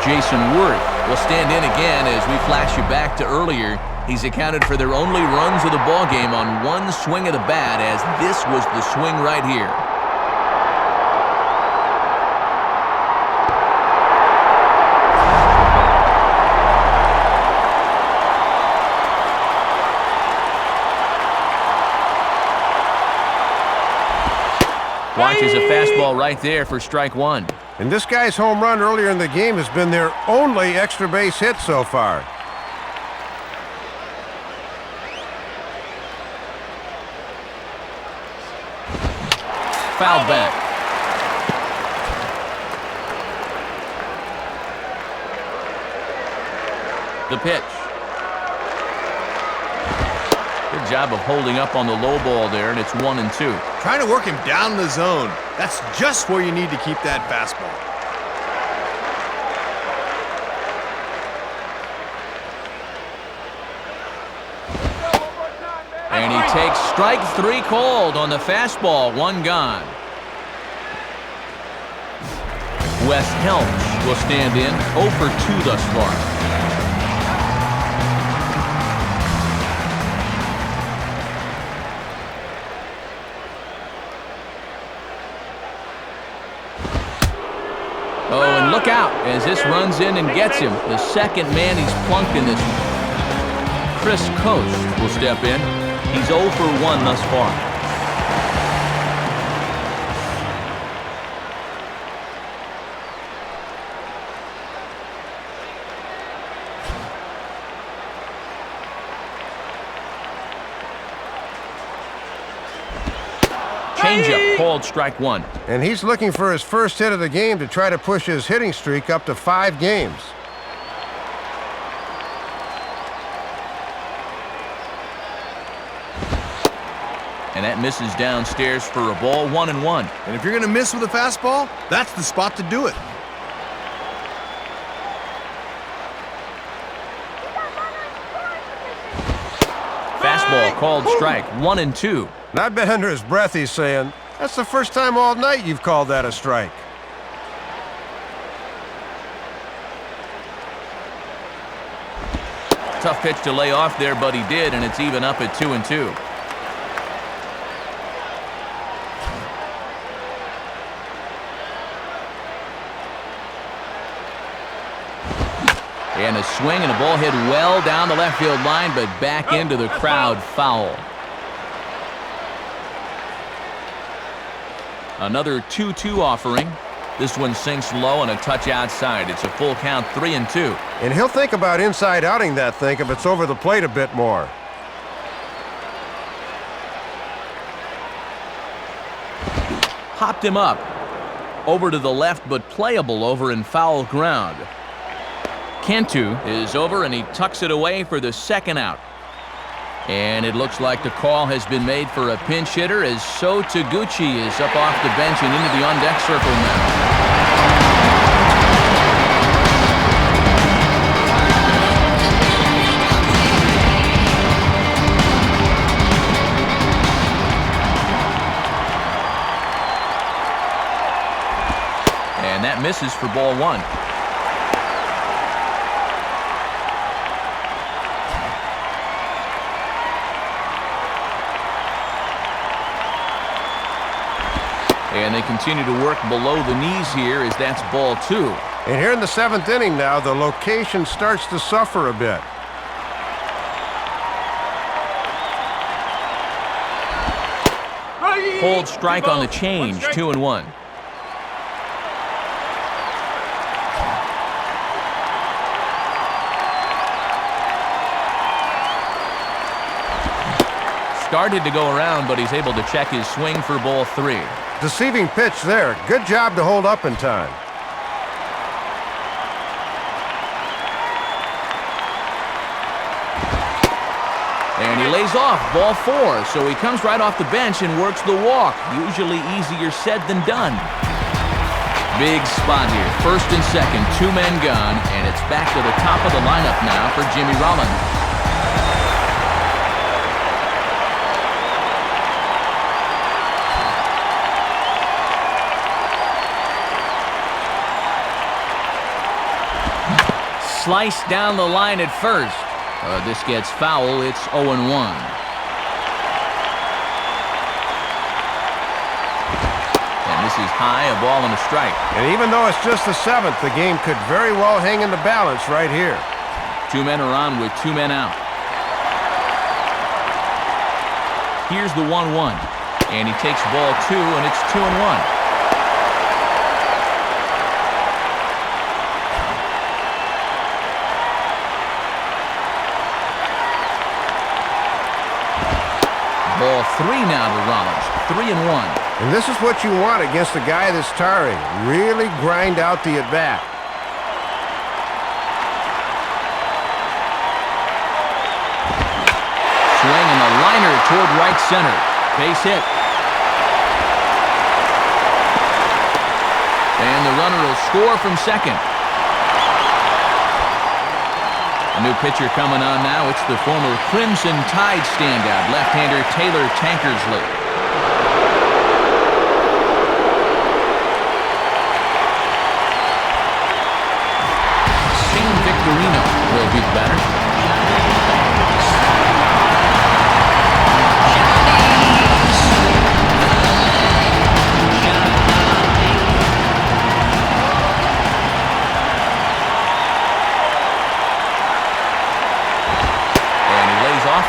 Speaker 1: Jason Worth will stand in again as we flash you back to earlier. He's accounted for their only runs of the ballgame on 1 swing of the bat, as this was the swing right here. Watches a fastball right there for strike 1.
Speaker 2: And this guy's home run earlier in the game has been their only extra base hit so far.
Speaker 1: Fouled back. The pitch. Good job of holding up on the low ball there, and it's 1-2.
Speaker 4: Trying to work him down in the zone. That's just where you need to keep that fastball.
Speaker 1: And he takes strike 3 called on the fastball, 1 gone. Wes Helms will stand in, 0 for 2 thus far. Oh, and look out as this runs in and gets him. The second man he's plunked in this one. Chris Coach will step in. He's 0 for 1 thus far. Changeup called strike 1.
Speaker 2: And he's looking for his first hit of the game to try to push his hitting streak up to 5 games.
Speaker 1: And that misses downstairs for a ball, 1-1.
Speaker 4: And if you're going to miss with a fastball, that's the spot to do it.
Speaker 1: Fastball called strike, 1-2.
Speaker 2: And I bet under his breath he's saying, that's the first time all night you've called that a strike.
Speaker 1: Tough pitch to lay off there, but he did, and it's even up at 2-2. And a swing and a ball hit well down the left field line, but back into the crowd, foul. Another 2-2 offering. This one sinks low and a touch outside. It's a full count, 3-2.
Speaker 2: And he'll think about inside outing that thing if it's over the plate a bit more.
Speaker 1: Hopped him up. Over to the left, but playable over in foul ground. Cantu is over, and he tucks it away for the second out. And it looks like the call has been made for a pinch hitter as So Taguchi is up off the bench and into the on-deck circle now. And that misses for ball one. And they continue to work below the knees here as that's ball two.
Speaker 2: And here in the 7th inning now, the location starts to suffer a bit.
Speaker 1: Hold strike on the change, 2-1. Started to go around, but he's able to check his swing for ball three.
Speaker 2: Deceiving pitch there. Good job to hold up in time.
Speaker 1: And he lays off, ball four, so he comes right off the bench and works the walk. Usually easier said than done. Big spot here, first and second, 2 men gone, and it's back to the top of the lineup now for Jimmy Rollins. Slice down the line at first. This gets foul. It's 0-1. And this is high, a ball and a strike.
Speaker 2: And even though it's just the 7th, the game could very well hang in the balance right here.
Speaker 1: 2 men are on with 2 men out. Here's the 1-1. And he takes ball 2, and it's 2-1. Ball 3 now to Rollins, 3-1.
Speaker 2: And this is what you want against a guy that's tiring. Really grind out the at-bat.
Speaker 1: Swing and a liner toward right center. Base hit. And the runner will score from second. A new pitcher coming on now. It's the former Crimson Tide standout, left-hander Taylor Tankersley. Shane Victorino will be the batter.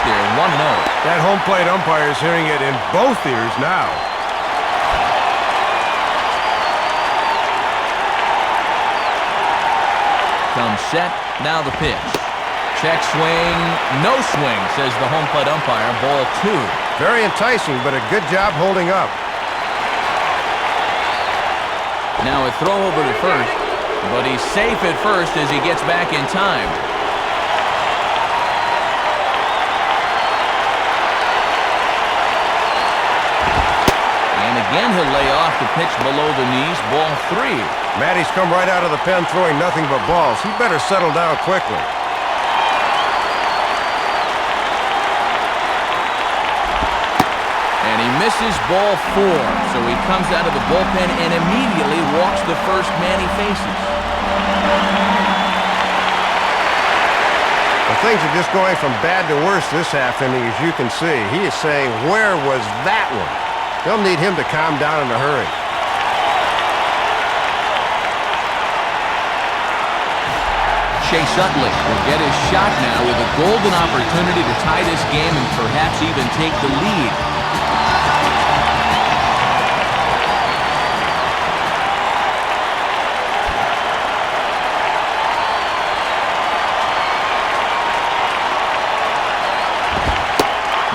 Speaker 1: There, 1-0.
Speaker 2: That home plate umpire is hearing it in both ears now.
Speaker 1: Comes set, now the pitch. Check swing, no swing, says the home plate umpire, ball 2.
Speaker 2: Very enticing, but a good job holding up.
Speaker 1: Now a throw over to first, but he's safe at first as he gets back in time. Again, he'll lay off the pitch below the knees, ball 3.
Speaker 2: Matty's come right out of the pen throwing nothing but balls. He better settle down quickly.
Speaker 1: And he misses ball 4, so he comes out of the bullpen and immediately walks the first man he faces.
Speaker 2: Well, things are just going from bad to worse this half inning, as you can see. He is saying, where was that one? They'll need him to calm down in a hurry.
Speaker 1: Chase Utley will get his shot now with a golden opportunity to tie this game and perhaps even take the lead.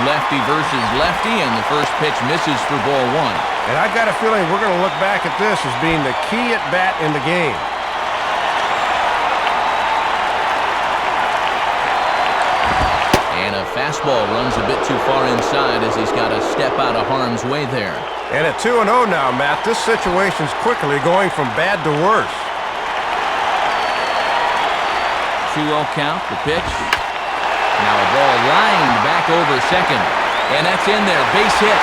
Speaker 1: Lefty versus lefty, and the first pitch misses for ball one.
Speaker 2: And I've got a feeling we're going to look back at this as being the key at bat in the game.
Speaker 1: And a fastball runs a bit too far inside as he's got to step out of harm's way there.
Speaker 2: And at 2-0 now, Matt, this situation's quickly going from bad to worse.
Speaker 1: 2-0 count, the pitch. Now a ball lined back over second. And that's in there, base hit.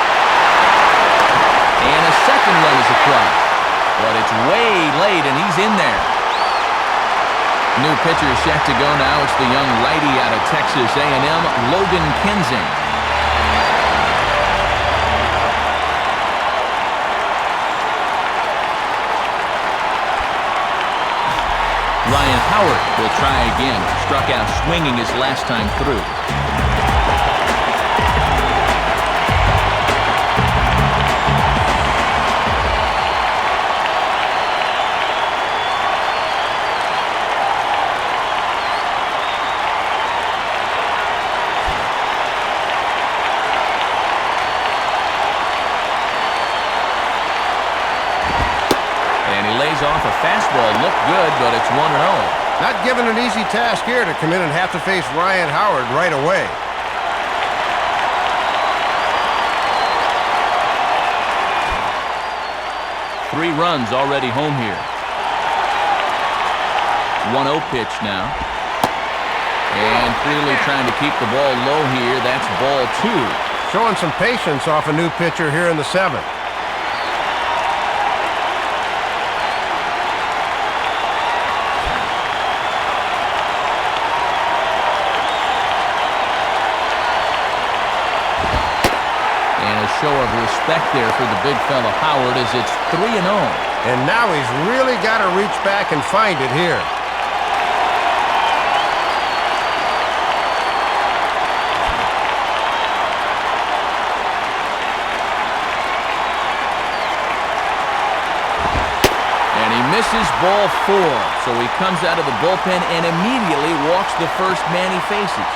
Speaker 1: And a second run is across. But it's way late, and he's in there. New pitcher set to go now. It's the young righty out of Texas A&M, Logan Kensing. Ryan Howard will try again. Struck out swinging his last time through. Off a fastball, looked good, but it's 1-0.
Speaker 2: Not given an easy task here to come in and have to face Ryan Howard right away.
Speaker 1: Three runs already home here. 1-0 pitch now. And clearly trying to keep the ball low here. That's ball two.
Speaker 2: Showing some patience off a new pitcher here in the seventh.
Speaker 1: Show of respect there for the big fella Howard as it's 3-0.
Speaker 2: And now he's really got to reach back and find it here.
Speaker 1: And he misses ball four. So he comes out of the bullpen and immediately walks the first man he faces.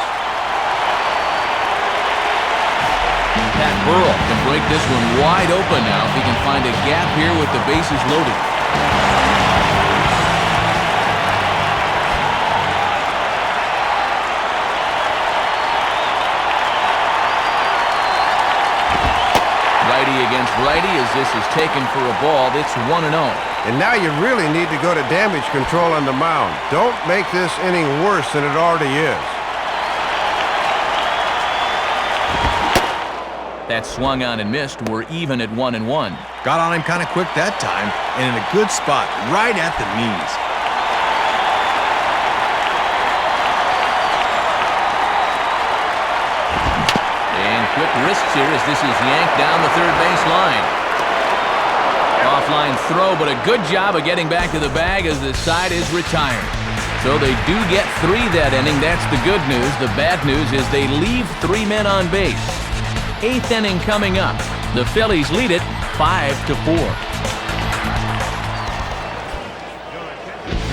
Speaker 1: Pat Burrell can break this one wide open now if he can find a gap here with the bases loaded. Righty against righty as this is taken for a ball. It's 1-0.
Speaker 2: And now you really need to go to damage control on the mound. Don't make this inning worse than it already is.
Speaker 1: That swung on and missed. We're even at 1-1.
Speaker 4: Got on him kind of quick that time, and in a good spot, right at the knees.
Speaker 1: And quick wrists here as this is yanked down the third base line. Offline throw, but a good job of getting back to the bag as the side is retired. So they do get three that inning. That's the good news. The bad news is they leave three men on base. Eighth inning coming up. The Phillies lead it 5-4.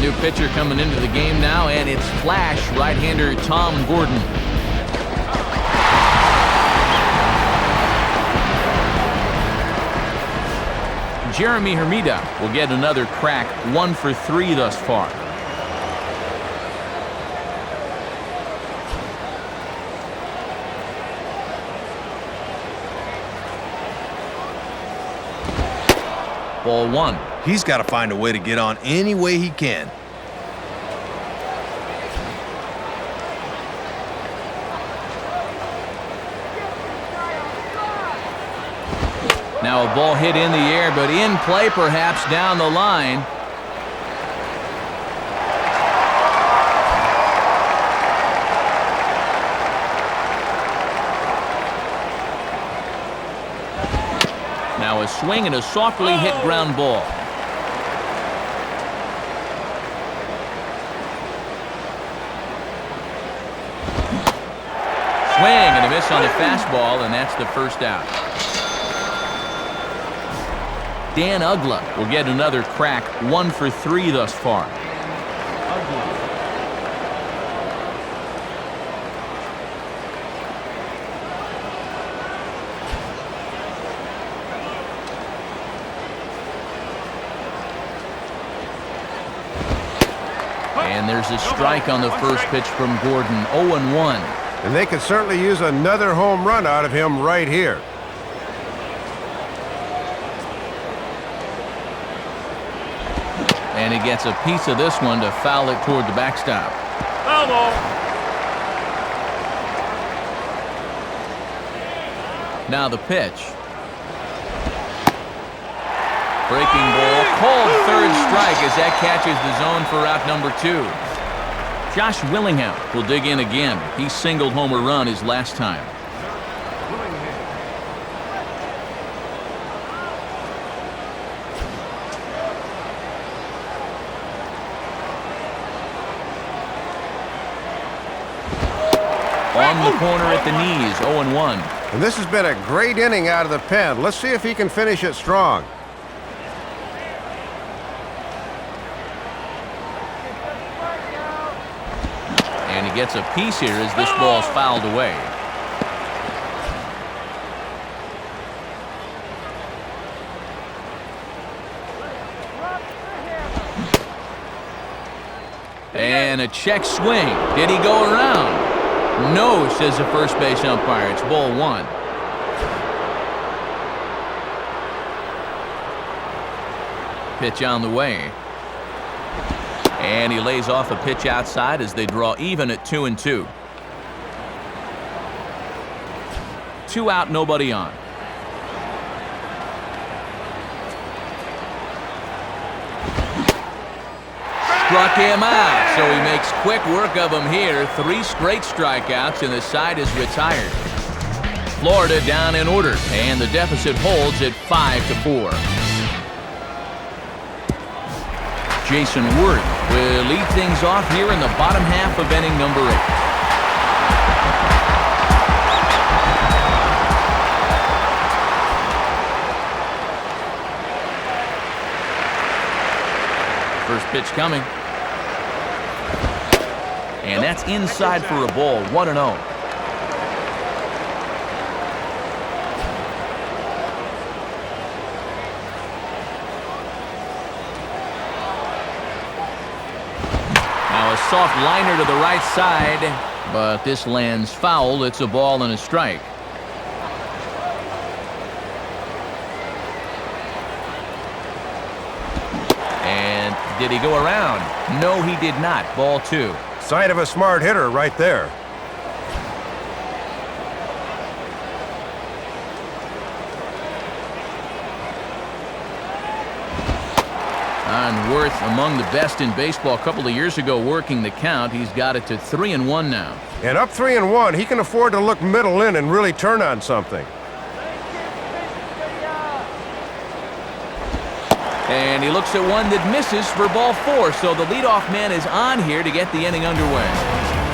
Speaker 1: New pitcher coming into the game now, and it's flash right-hander Tom Gordon. Jeremy Hermida will get another crack, 1 for 3 thus far. Ball one.
Speaker 4: He's got to find a way to get on any way he can.
Speaker 1: Now a ball hit in the air, but in play perhaps down the line. Now a swing and a softly hit ground ball. Swing and a miss on the fastball, and that's the first out. Dan Uggla will get another crack, 1 for 3 thus far. And there's a strike on the first pitch from Gordon, 0-1.
Speaker 2: And they could certainly use another home run out of him right here.
Speaker 1: And he gets a piece of this one to foul it toward the backstop.
Speaker 3: Foul ball.
Speaker 1: Now the pitch. Breaking ball, called third strike as that catches the zone for out number 2. Josh Willingham will dig in again. He singled home a run his last time. On the corner at the knees, 0-1.
Speaker 2: And this has been a great inning out of the pen. Let's see if he can finish it strong.
Speaker 1: And he gets a piece here as this ball's fouled away. And a check swing. Did he go around? No, says the first base umpire. It's ball 1. Pitch on the way. And he lays off a pitch outside as they draw even at 2-2. 2 out, nobody on. Struck him out, so he makes quick work of him here. 3 straight strikeouts, and the side is retired. Florida down in order, and the deficit holds at 5-4. Jason Worth will lead things off here in the bottom half of inning number 8. First pitch coming. And that's inside for a ball, 1-0. Now a soft liner to the right side, but this lands foul. It's a ball and a strike. And did he go around? No, he did not. Ball 2.
Speaker 2: Sign of a smart hitter right there.
Speaker 1: And Worth among the best in baseball a couple of years ago working the count. He's got it to 3-1 now.
Speaker 2: And up 3-1, he can afford to look middle in and really turn on something.
Speaker 1: And he looks at one that misses for ball 4, so the leadoff man is on here to get the inning underway.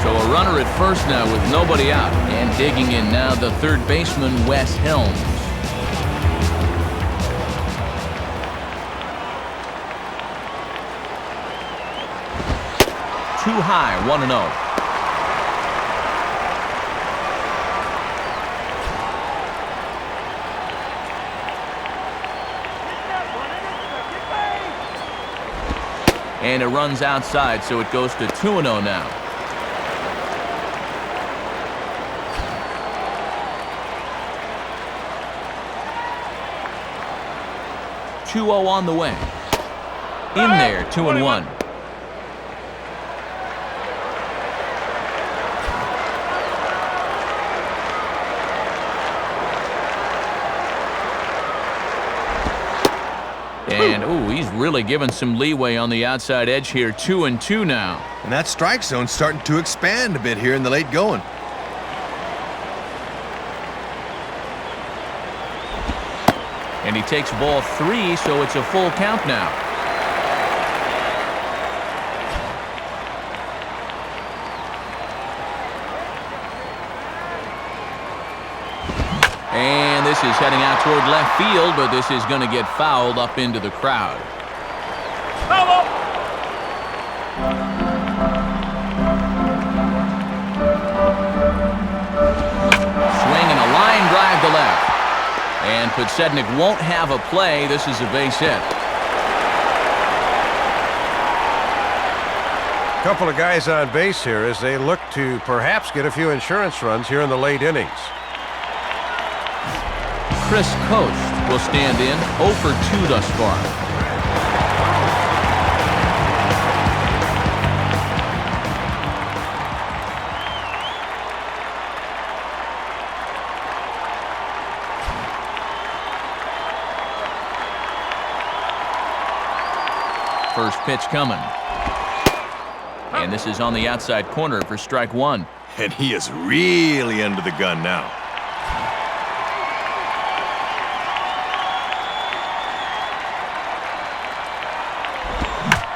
Speaker 1: So a runner at first now with nobody out, and digging in now the third baseman, Wes Helms. Too high, 1-0. And it runs outside, so it goes to 2-0 now. .2-0 on the way. In there, 2-1. And, ooh, he's really given some leeway on the outside edge here. 2-2 now.
Speaker 4: And that strike zone's starting to expand a bit here in the late going.
Speaker 1: And he takes ball 3, so it's a full count now. And this is heading out toward left field, but this is going to get fouled up into the crowd.
Speaker 3: Foul.
Speaker 1: Swing and a line drive to left. And Podsednik won't have a play. This is a base hit.
Speaker 2: Couple of guys on base here as they look to perhaps get a few insurance runs here in the late innings.
Speaker 1: Chris Coast will stand in 0 for 2 thus far. First pitch coming. And this is on the outside corner for strike 1.
Speaker 4: And he is really under the gun now.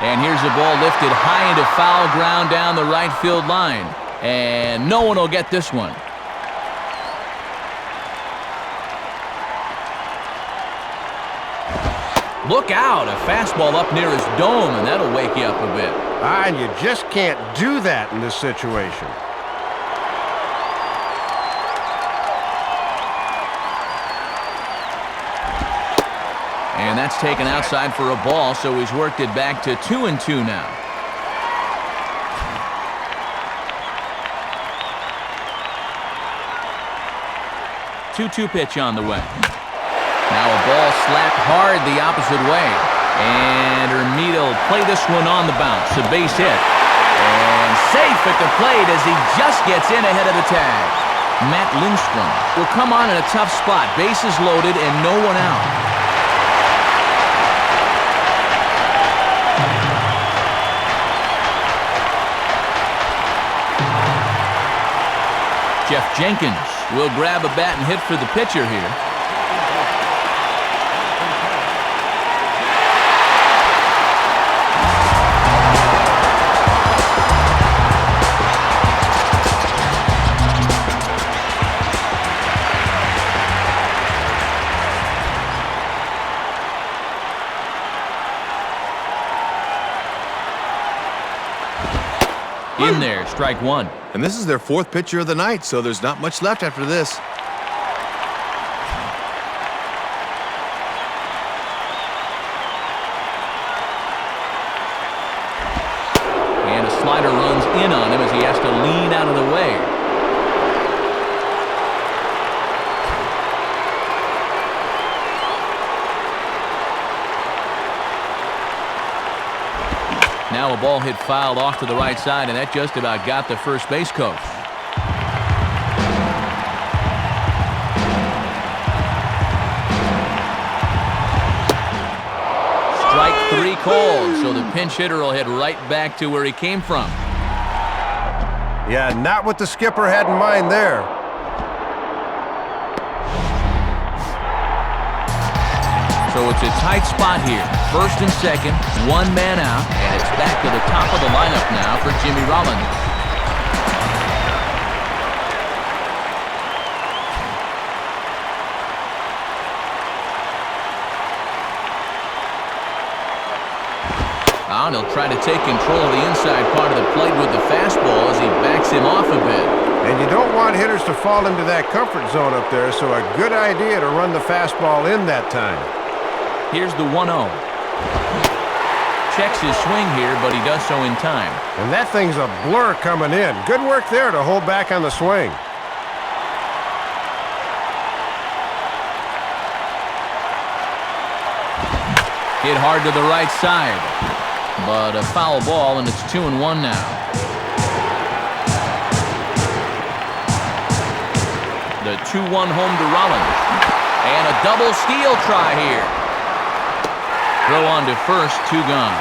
Speaker 1: And here's the ball lifted high into foul ground down the right field line. And no one will get this one. Look out, a fastball up near his dome, and that'll wake you up a bit.
Speaker 2: And you just can't do that in this situation.
Speaker 1: And that's taken outside for a ball, so he's worked it back to 2-2 now. Two-two pitch on the way. Now a ball slapped hard the opposite way. And Hermida will play this one on the bounce. A base hit. And safe at the plate as he just gets in ahead of the tag. Matt Lindstrom will come on in a tough spot. Bases loaded and no one out. Jeff Jenkins will grab a bat and hit for the pitcher here. In there, strike 1.
Speaker 4: And this is their 4th pitcher of the night, so there's not much left after this.
Speaker 1: And a slider runs in on him as he has to lean out of the way. Now a ball hit fouled off to the right side, and that just about got the first base coach. Strike 3 called, so the pinch hitter will head right back to where he came from.
Speaker 2: Yeah, not what the skipper had in mind there.
Speaker 1: So it's a tight spot here. First and second, one man out, and it's back to the top of the lineup now for Jimmy Rollins. And he'll try to take control of the inside part of the plate with the fastball as he backs him off a bit.
Speaker 2: And you don't want hitters to fall into that comfort zone up there, so a good idea to run the fastball in that time.
Speaker 1: Here's the 1-0. Checks his swing here, but he does so in time.
Speaker 2: And that thing's a blur coming in. Good work there to hold back on the swing.
Speaker 1: Hit hard to the right side. But a foul ball, and it's 2-1 now. The 2-1 home to Rollins. And a double steal try here. Throw on to first, 2 gone.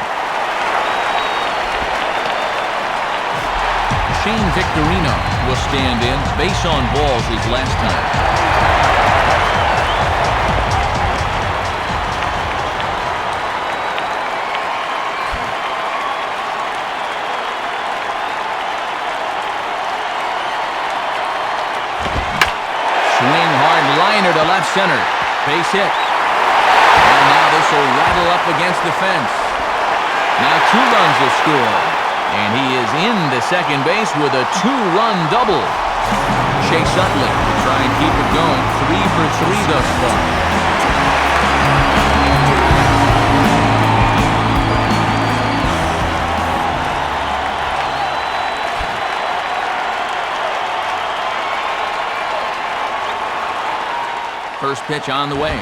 Speaker 1: Shane Victorino will stand in. Base on balls his last time. Swing hard liner to left center. Base hit. And now this will rattle up against the fence. Now 2 runs have scored. And he is into second base with a 2-run double. Chase Utley to try and keep it going. 3 for 3 thus far. First pitch on the way.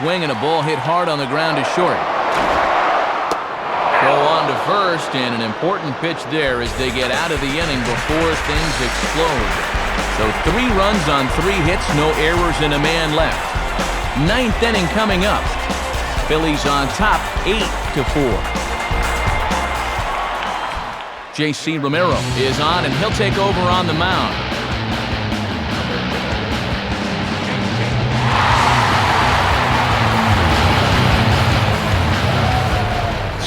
Speaker 1: Swing and a ball hit hard on the ground to short. Throw on to first, and an important pitch there as they get out of the inning before things explode. So 3 runs on 3 hits, no errors, and a man left. 9th inning coming up. Phillies on top 8-4. J.C. Romero is on, and he'll take over on the mound.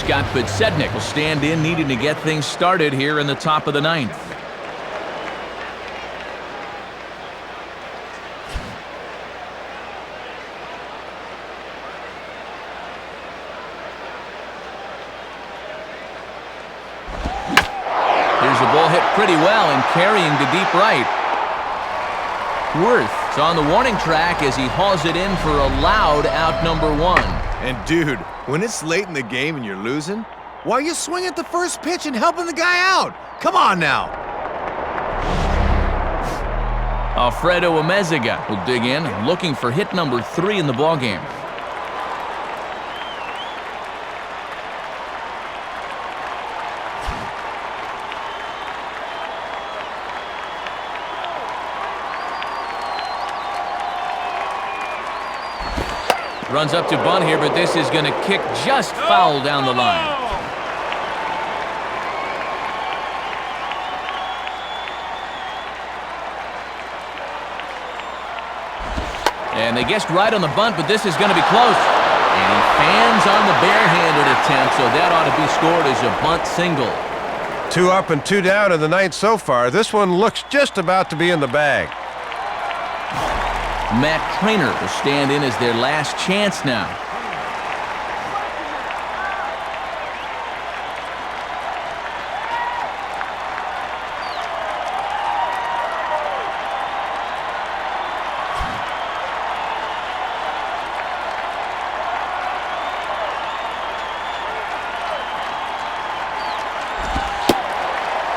Speaker 1: Scott Podsednik will stand in, needing to get things started here in the top of the 9th. Here's a ball hit pretty well and carrying to deep right. Worth is on the warning track as he hauls it in for a loud out number 1.
Speaker 4: And dude, when it's late in the game and you're losing, why are you swinging at the first pitch and helping the guy out? Come on now.
Speaker 1: Alfredo Amezaga will dig in, looking for hit number 3 in the ballgame. Runs up to bunt here, but this is going to kick just foul down the line. And they guessed right on the bunt, but this is going to be close. And he fans on the barehanded attempt, so that ought to be scored as a bunt single.
Speaker 2: 2 up and 2 down in the 9th so far. This one looks just about to be in the bag.
Speaker 1: Matt Trainer will stand in as their last chance now.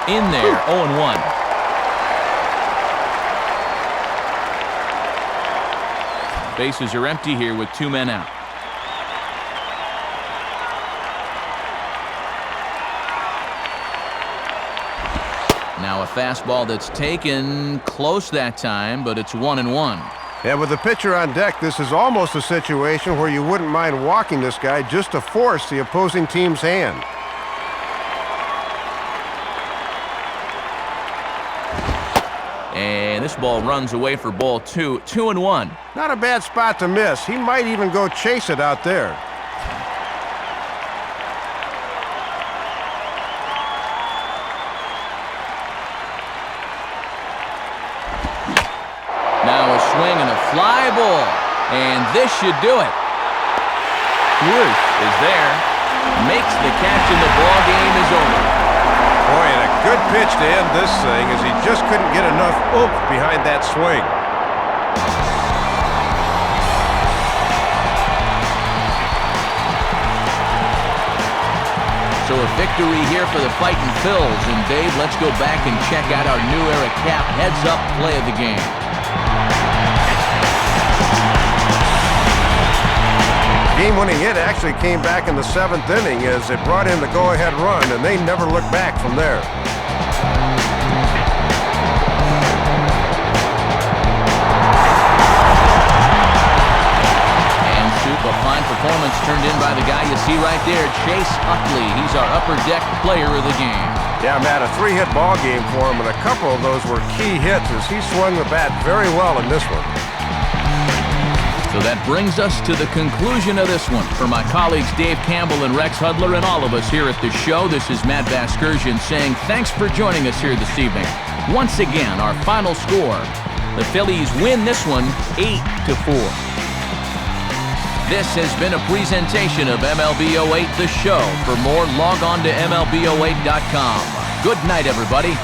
Speaker 1: In there, 0-1. Bases are empty here with 2 men out. Now a fastball that's taken close that time, but it's 1-1.
Speaker 2: And with the pitcher on deck, this is almost a situation where you wouldn't mind walking this guy just to force the opposing team's hand.
Speaker 1: And this ball runs away for ball 2. 2-1.
Speaker 2: Not a bad spot to miss. He might even go chase it out there.
Speaker 1: Now a swing and a fly ball. And this should do it. Ruth is there. Makes the catch and the ball game is over.
Speaker 2: Boy, and a good pitch to end this thing as he just couldn't get enough oomph behind that swing.
Speaker 1: So a victory here for the Fightin' Phils. And Dave, let's go back and check out our new era cap heads-up play of the game.
Speaker 2: Game-winning hit actually came back in the 7th inning as it brought in the go-ahead run, and they never looked back from there.
Speaker 1: And Soup, a fine performance turned in by the guy you see right there, Chase Utley. He's our upper deck player of the game.
Speaker 2: Yeah, Matt, a 3-hit ball game for him, and a couple of those were key hits as he swung the bat very well in this one.
Speaker 1: So that brings us to the conclusion of this one. For my colleagues Dave Campbell and Rex Hudler and all of us here at the show, this is Matt Vasgersian saying thanks for joining us here this evening. Once again, our final score. The Phillies win this one 8-4. This has been a presentation of MLB 08 The Show. For more, log on to MLB08.com. Good night, everybody.